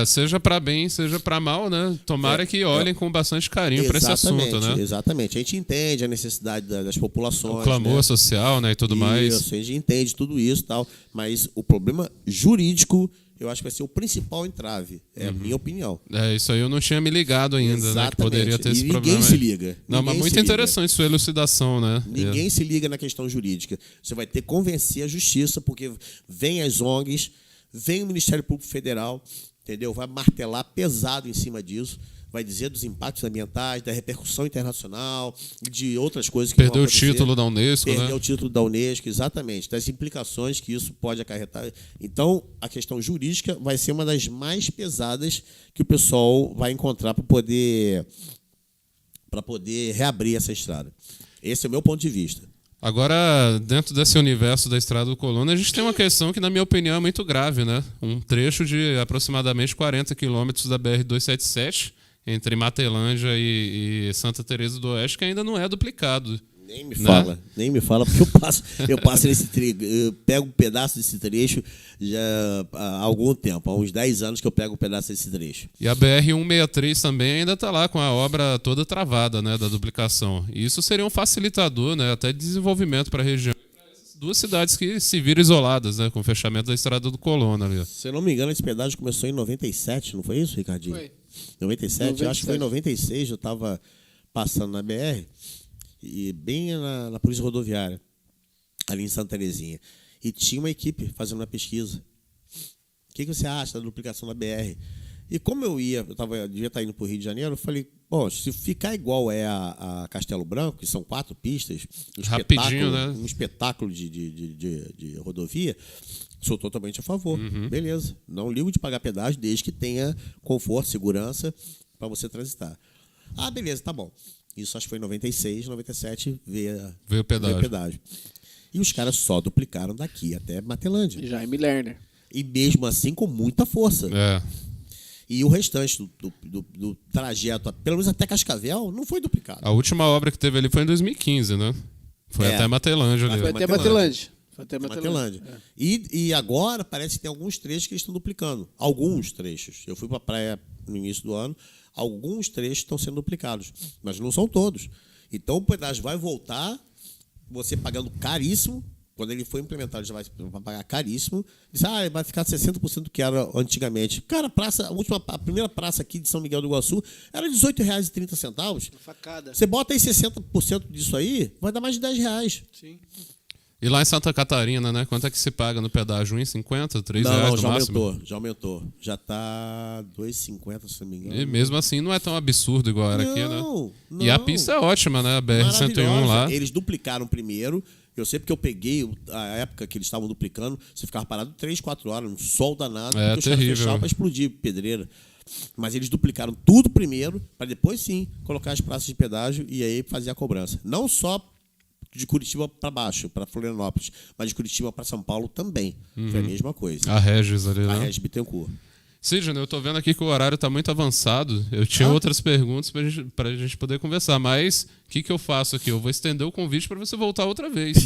Speaker 1: Seja para bem, seja para mal, né? Tomara que olhem com bastante carinho para esse assunto, né?
Speaker 2: Exatamente. A gente entende a necessidade das populações.
Speaker 1: O clamor social, né? E tudo mais.
Speaker 2: Isso, a gente entende tudo isso e tal. Mas o problema jurídico, eu acho que vai ser o principal entrave. É a minha opinião.
Speaker 1: Isso aí eu não tinha me ligado ainda,
Speaker 2: exatamente,
Speaker 1: né? Que poderia ter esse
Speaker 2: ninguém
Speaker 1: problema.
Speaker 2: Se liga.
Speaker 1: Não, mas muito interessante sua elucidação, né?
Speaker 2: Ninguém se liga na questão jurídica. Você vai ter que convencer a justiça, porque vem as ONGs, vem o Ministério Público Federal, entendeu? Vai martelar pesado em cima disso, vai dizer dos impactos ambientais, da repercussão internacional, de outras coisas que
Speaker 1: Perdeu o título da Unesco,
Speaker 2: Perdeu o título da Unesco, exatamente, das implicações que isso pode acarretar. Então, a questão jurídica vai ser uma das mais pesadas que o pessoal vai encontrar para poder reabrir essa estrada. Esse é o meu ponto de vista.
Speaker 1: Agora, dentro desse universo da Estrada do Colono, a gente tem uma questão que, na minha opinião, é muito grave, né? Um trecho de aproximadamente 40 quilômetros da BR-277, entre Matelândia e Santa Teresa do Oeste, que ainda não é duplicado.
Speaker 2: Nem me fala, porque eu passo nesse trecho, eu pego um pedaço desse trecho já há algum tempo, há uns 10 anos que eu pego um pedaço desse trecho.
Speaker 1: E a BR-163 também ainda está lá com a obra toda travada, né, da duplicação. E isso seria um facilitador, né, até de desenvolvimento para a região. Duas cidades que se viram isoladas, né, com o fechamento da Estrada do Colono ali.
Speaker 2: Se eu não me engano, esse pedágio começou em 97, não foi isso, Ricardinho? Foi. 97, acho que foi em 96, eu estava passando na BR, e bem na Polícia Rodoviária, ali em Santa Terezinha. E tinha uma equipe fazendo uma pesquisa. O que você acha da duplicação da BR? E como eu devia estar indo para o Rio de Janeiro, eu falei, bom, se ficar igual a Castelo Branco, que são 4 pistas, um espetáculo de rodovia, sou totalmente a favor. Beleza, não ligo de pagar pedágio, desde que tenha conforto, segurança para você transitar. Ah, beleza, tá bom. Isso acho que foi em 96, 97, veio o pedágio. E os caras só duplicaram daqui até Matelândia.
Speaker 3: Jaime Lerner.
Speaker 2: E mesmo assim com muita força. E o restante do trajeto, pelo menos até Cascavel, não foi duplicado.
Speaker 1: A última obra que teve ali foi em 2015, né? Foi até Matelândia.
Speaker 3: Foi até Matelândia.
Speaker 2: E agora parece que tem alguns trechos que eles estão duplicando. Alguns trechos. Eu fui para a praia no início do ano. Alguns trechos estão sendo duplicados, mas não são todos. Então o pedágio vai voltar, você pagando caríssimo. Quando ele for implementado, já vai pagar caríssimo. Diz, vai ficar 60% do que era antigamente. Cara, a primeira praça aqui de São Miguel do Iguaçu era R$18,30.
Speaker 3: Facada.
Speaker 2: Você bota aí 60% disso aí, vai dar mais de R$10.
Speaker 3: Sim.
Speaker 1: E lá em Santa Catarina, né? Quanto é que se paga no pedágio? R$1,50? R$3 no máximo?
Speaker 2: Já aumentou. Já está R$2,50, se não me engano.
Speaker 1: E mesmo assim não é tão absurdo igual era aqui, né?
Speaker 2: Não.
Speaker 1: E a pista é ótima, né? A BR-101 lá.
Speaker 2: Eles duplicaram primeiro. Eu sei porque eu peguei a época que eles estavam duplicando, você ficava parado 3, 4 horas, um sol danado, porque os caras fechavam para explodir pedreira. Mas eles duplicaram tudo primeiro, para depois sim colocar as praças de pedágio e aí fazer a cobrança. Não só de Curitiba para baixo, para Florianópolis, mas de Curitiba para São Paulo também. Foi a mesma coisa.
Speaker 1: A Regis ali, né?
Speaker 2: A Regis Bittencourt.
Speaker 1: Sidney, eu tô vendo aqui que o horário tá muito avançado. Eu tinha outras perguntas pra gente poder conversar, mas o que eu faço aqui? Eu vou estender o convite para você voltar outra vez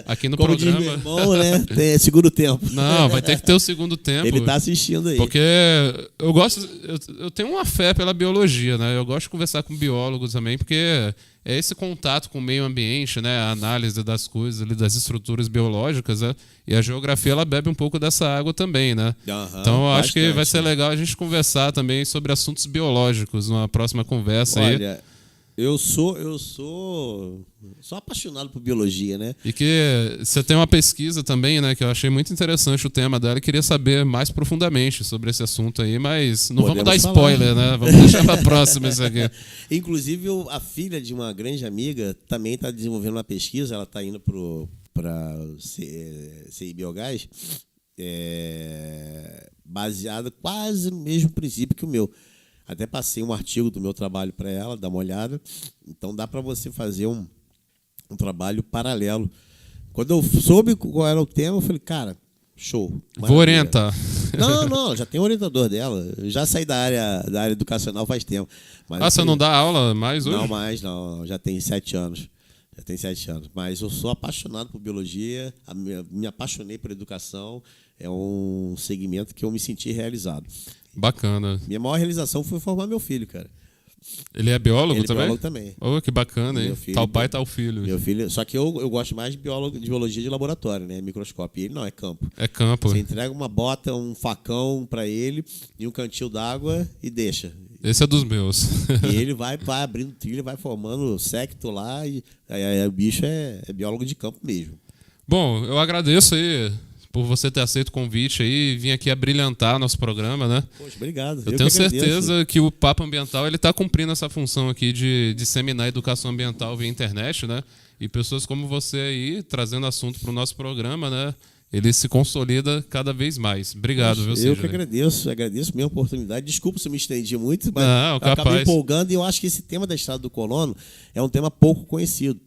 Speaker 1: aqui no
Speaker 2: Como
Speaker 1: programa.
Speaker 2: diz meu irmão, né? Tem segundo tempo.
Speaker 1: Não, vai ter que ter o segundo tempo.
Speaker 2: Ele tá assistindo aí.
Speaker 1: Porque eu tenho uma fé pela biologia, né? Eu gosto de conversar com biólogos também, porque é esse contato com o meio ambiente, né? A análise das coisas, ali, das estruturas biológicas, né? E a geografia, ela bebe um pouco dessa água também, né?
Speaker 2: Então,
Speaker 1: eu acho que vai ser legal a gente conversar também sobre assuntos biológicos numa próxima conversa aí.
Speaker 2: Olha, eu sou apaixonado por biologia, né?
Speaker 1: E que você tem uma pesquisa também, né? Que eu achei muito interessante o tema dela e queria saber mais profundamente sobre esse assunto aí, mas não vamos dar spoiler, né? Vamos deixar para próxima isso aqui.
Speaker 2: Inclusive, a filha de uma grande amiga também está desenvolvendo uma pesquisa, ela está indo para CI Biogás, baseada quase no mesmo princípio que o meu. Até passei um artigo do meu trabalho para ela, dar uma olhada. Então dá para você fazer um trabalho paralelo. Quando eu soube qual era o tema, eu falei, cara, show. Maravilha.
Speaker 1: Vou orientar.
Speaker 2: Não, já tem um orientador dela. Eu já saí da área educacional faz tempo. Mas
Speaker 1: você não dá aula mais hoje?
Speaker 2: Não. Já tem 7 anos. Mas eu sou apaixonado por biologia, me apaixonei por educação. É um segmento que eu me senti realizado.
Speaker 1: Bacana.
Speaker 2: Minha maior realização foi formar meu filho, cara.
Speaker 1: Ele é biólogo
Speaker 2: Ele
Speaker 1: também?
Speaker 2: É biólogo também.
Speaker 1: Oh, que bacana, hein? Tal pai, tal filho.
Speaker 2: Meu filho, só que eu gosto mais de biologia de laboratório, né? Microscópio. E ele não, é campo.
Speaker 1: É campo.
Speaker 2: Você entrega uma bota, um facão para ele e um cantil d'água e deixa.
Speaker 1: Esse é dos meus.
Speaker 2: E ele vai abrindo trilha, vai formando secto lá e aí o bicho é biólogo de campo mesmo.
Speaker 1: Bom, eu agradeço aí por você ter aceito o convite aí e vir aqui abrilhantar nosso programa, né?
Speaker 2: Poxa, obrigado.
Speaker 1: Eu tenho certeza que o Papo Ambiental ele está cumprindo essa função aqui de disseminar educação ambiental via internet, né? E pessoas como você aí, trazendo assunto para o nosso programa, né? Ele se consolida cada vez mais. Obrigado, viu, Sidney?
Speaker 2: Eu que agradeço a minha oportunidade. Desculpa se eu me estendi muito, mas
Speaker 1: não,
Speaker 2: eu acabei empolgando e eu acho que esse tema da Estrada do Colono é um tema pouco conhecido.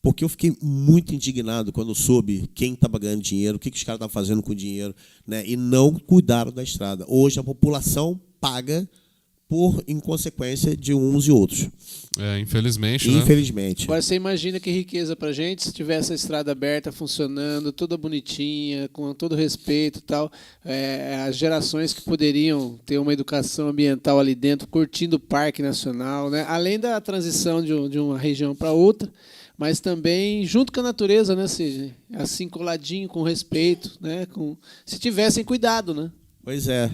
Speaker 2: Porque eu fiquei muito indignado quando soube quem estava ganhando dinheiro, o que os caras estavam fazendo com o dinheiro, né? E não cuidaram da estrada. Hoje a população paga por inconsequência de uns e outros.
Speaker 1: Infelizmente,
Speaker 2: Infelizmente.
Speaker 3: Agora você imagina que riqueza pra gente se tivesse a estrada aberta, funcionando, toda bonitinha, com todo respeito e tal. As gerações que poderiam ter uma educação ambiental ali dentro, curtindo o Parque Nacional, né? Além da transição de uma região para outra, mas também junto com a natureza, né, Sidney? Assim, coladinho, com respeito, né? Se tivessem cuidado, né?
Speaker 2: Pois é.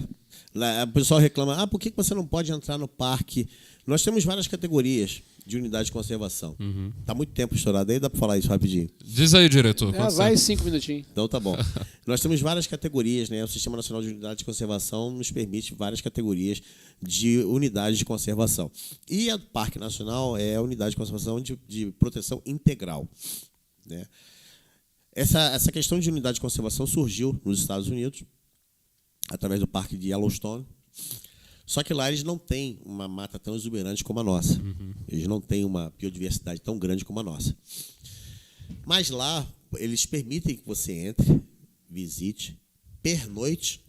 Speaker 2: O pessoal reclama, por que você não pode entrar no parque? Nós temos várias categorias de unidade de conservação. Está muito tempo estourado aí, dá para falar isso rapidinho?
Speaker 1: Diz aí, diretor.
Speaker 3: Vai 5 minutinhos.
Speaker 2: Então tá bom. Nós temos várias categorias, né? O Sistema Nacional de Unidade de Conservação nos permite várias categorias de unidades de conservação. E o Parque Nacional é a unidade de conservação de proteção integral, né? Essa questão de unidade de conservação surgiu nos Estados Unidos, através do Parque de Yellowstone. Só que lá eles não têm uma mata tão exuberante como a nossa. Eles não têm uma biodiversidade tão grande como a nossa. Mas lá, eles permitem que você entre, visite, pernoite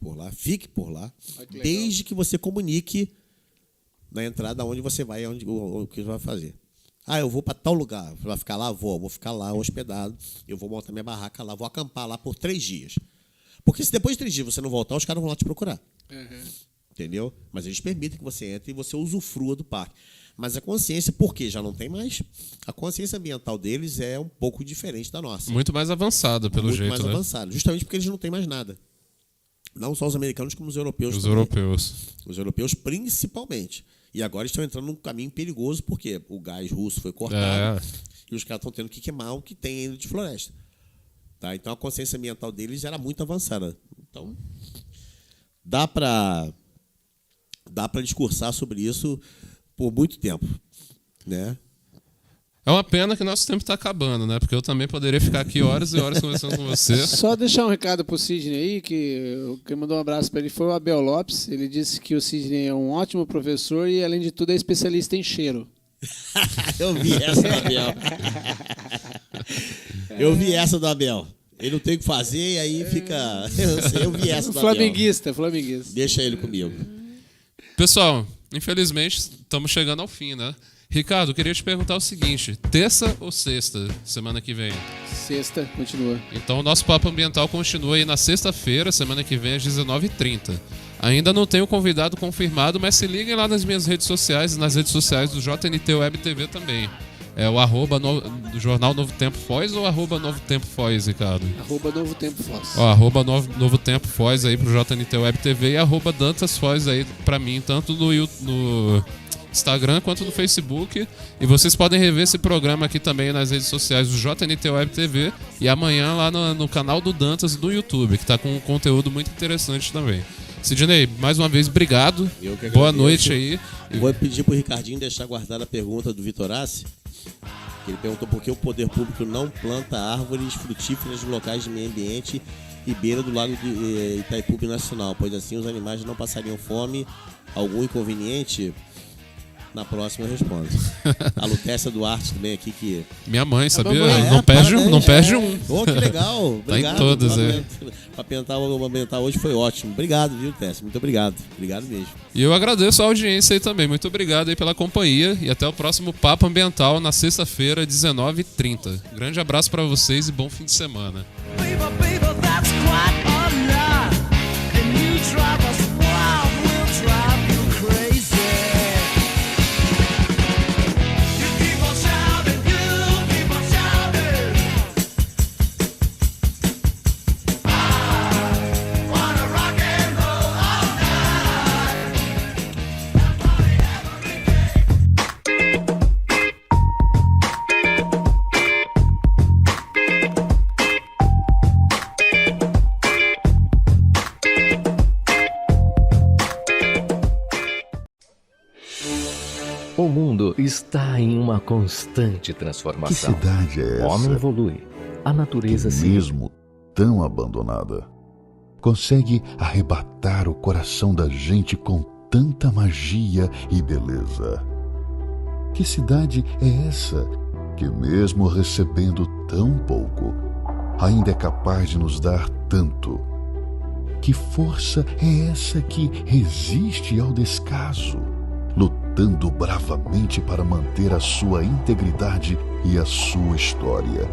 Speaker 2: por lá, fique por lá, desde que você comunique na entrada onde você vai, o que você vai fazer. Eu vou para tal lugar, vai ficar lá? Vou ficar lá hospedado, eu vou montar minha barraca lá, vou acampar lá por 3 dias. Porque se depois de 3 dias você não voltar, os caras vão lá te procurar. Entendeu? Mas eles permitem que você entre e você usufrua do parque. Mas a consciência, porque já não tem mais, a consciência ambiental deles é um pouco diferente da nossa.
Speaker 1: Muito mais avançada, pelo jeito, né?
Speaker 2: Muito mais avançada, justamente porque eles não têm mais nada. Não só os americanos, como os europeus
Speaker 1: também.
Speaker 2: Os europeus, principalmente. E agora estão entrando num caminho perigoso, porque o gás russo foi cortado e os caras estão tendo que queimar o que tem ainda de floresta. Tá? Então a consciência ambiental deles era muito avançada. Então, dá para discursar sobre isso por muito tempo, né?
Speaker 1: É uma pena que nosso tempo está acabando, né? Porque eu também poderia ficar aqui horas e horas conversando com você.
Speaker 3: Só deixar um recado pro Sidney aí, que quem mandou um abraço para ele foi o Abel Lopes. Ele disse que o Sidney é um ótimo professor e, além de tudo, é especialista em cheiro.
Speaker 2: Eu vi essa do Abel. Ele não tem o que fazer e aí fica... Eu vi essa do
Speaker 3: Flamenguista.
Speaker 2: Deixa ele comigo.
Speaker 1: Pessoal, infelizmente, estamos chegando ao fim, né? Ricardo, queria te perguntar o seguinte: terça ou sexta, semana que vem?
Speaker 3: Sexta, continua.
Speaker 1: Então o nosso Papo Ambiental continua aí na sexta-feira, semana que vem, às 19h30. Ainda não tenho convidado confirmado, mas se liguem lá nas minhas redes sociais e nas redes sociais do JNT Web TV também. É o do Jornal Novo Tempo Foz ou Novo Tempo Foz, Ricardo?
Speaker 3: Novo Tempo Foz.
Speaker 1: Novo Tempo Foz aí pro JNT Web TV e Dantas Foz aí pra mim, tanto no Instagram quanto no Facebook. E vocês podem rever esse programa aqui também nas redes sociais do JNT Web TV e amanhã lá no canal do Dantas do YouTube, que tá com um conteúdo muito interessante também. Sidney, mais uma vez, obrigado. Boa noite aí.
Speaker 2: Vou pedir pro Ricardinho deixar guardada a pergunta do Vitorassi. Ele perguntou por que o poder público não planta árvores frutíferas nos locais de meio ambiente e beira do lago de Itaipu Nacional, pois assim os animais não passariam fome. Algum inconveniente? Na próxima eu respondo. A Lutécia Duarte também aqui que...
Speaker 1: Minha mãe, sabia? Não perde um.
Speaker 2: Oh, que legal. Obrigado.
Speaker 1: Tá em todas,
Speaker 2: Pra tentar o ambiental hoje foi ótimo. Obrigado, viu, Técia? Muito obrigado. Obrigado mesmo.
Speaker 1: E eu agradeço a audiência aí também. Muito obrigado aí pela companhia e até o próximo Papo Ambiental na sexta-feira, 19h30. Grande abraço pra vocês e bom fim de semana.
Speaker 4: O mundo está em uma constante transformação.
Speaker 5: Que cidade é essa?
Speaker 4: O homem evolui, a natureza se...
Speaker 5: Mesmo tão abandonada, consegue arrebatar o coração da gente com tanta magia e beleza. Que cidade é essa que, mesmo recebendo tão pouco, ainda é capaz de nos dar tanto? Que força é essa que resiste ao descaso, lutando bravamente para manter a sua integridade e a sua história?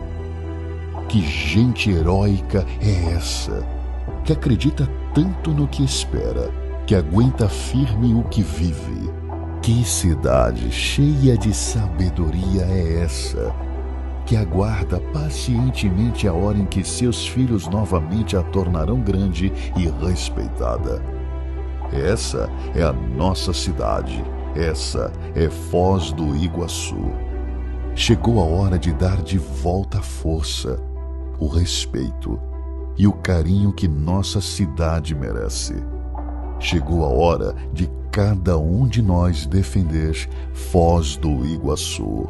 Speaker 5: Que gente heróica é essa, que acredita tanto no que espera, que aguenta firme o que vive? Que cidade cheia de sabedoria é essa, que aguarda pacientemente a hora em que seus filhos novamente a tornarão grande e respeitada? Essa é a nossa cidade. Essa é Foz do Iguaçu. Chegou a hora de dar de volta a força, o respeito e o carinho que nossa cidade merece. Chegou a hora de cada um de nós defender Foz do Iguaçu.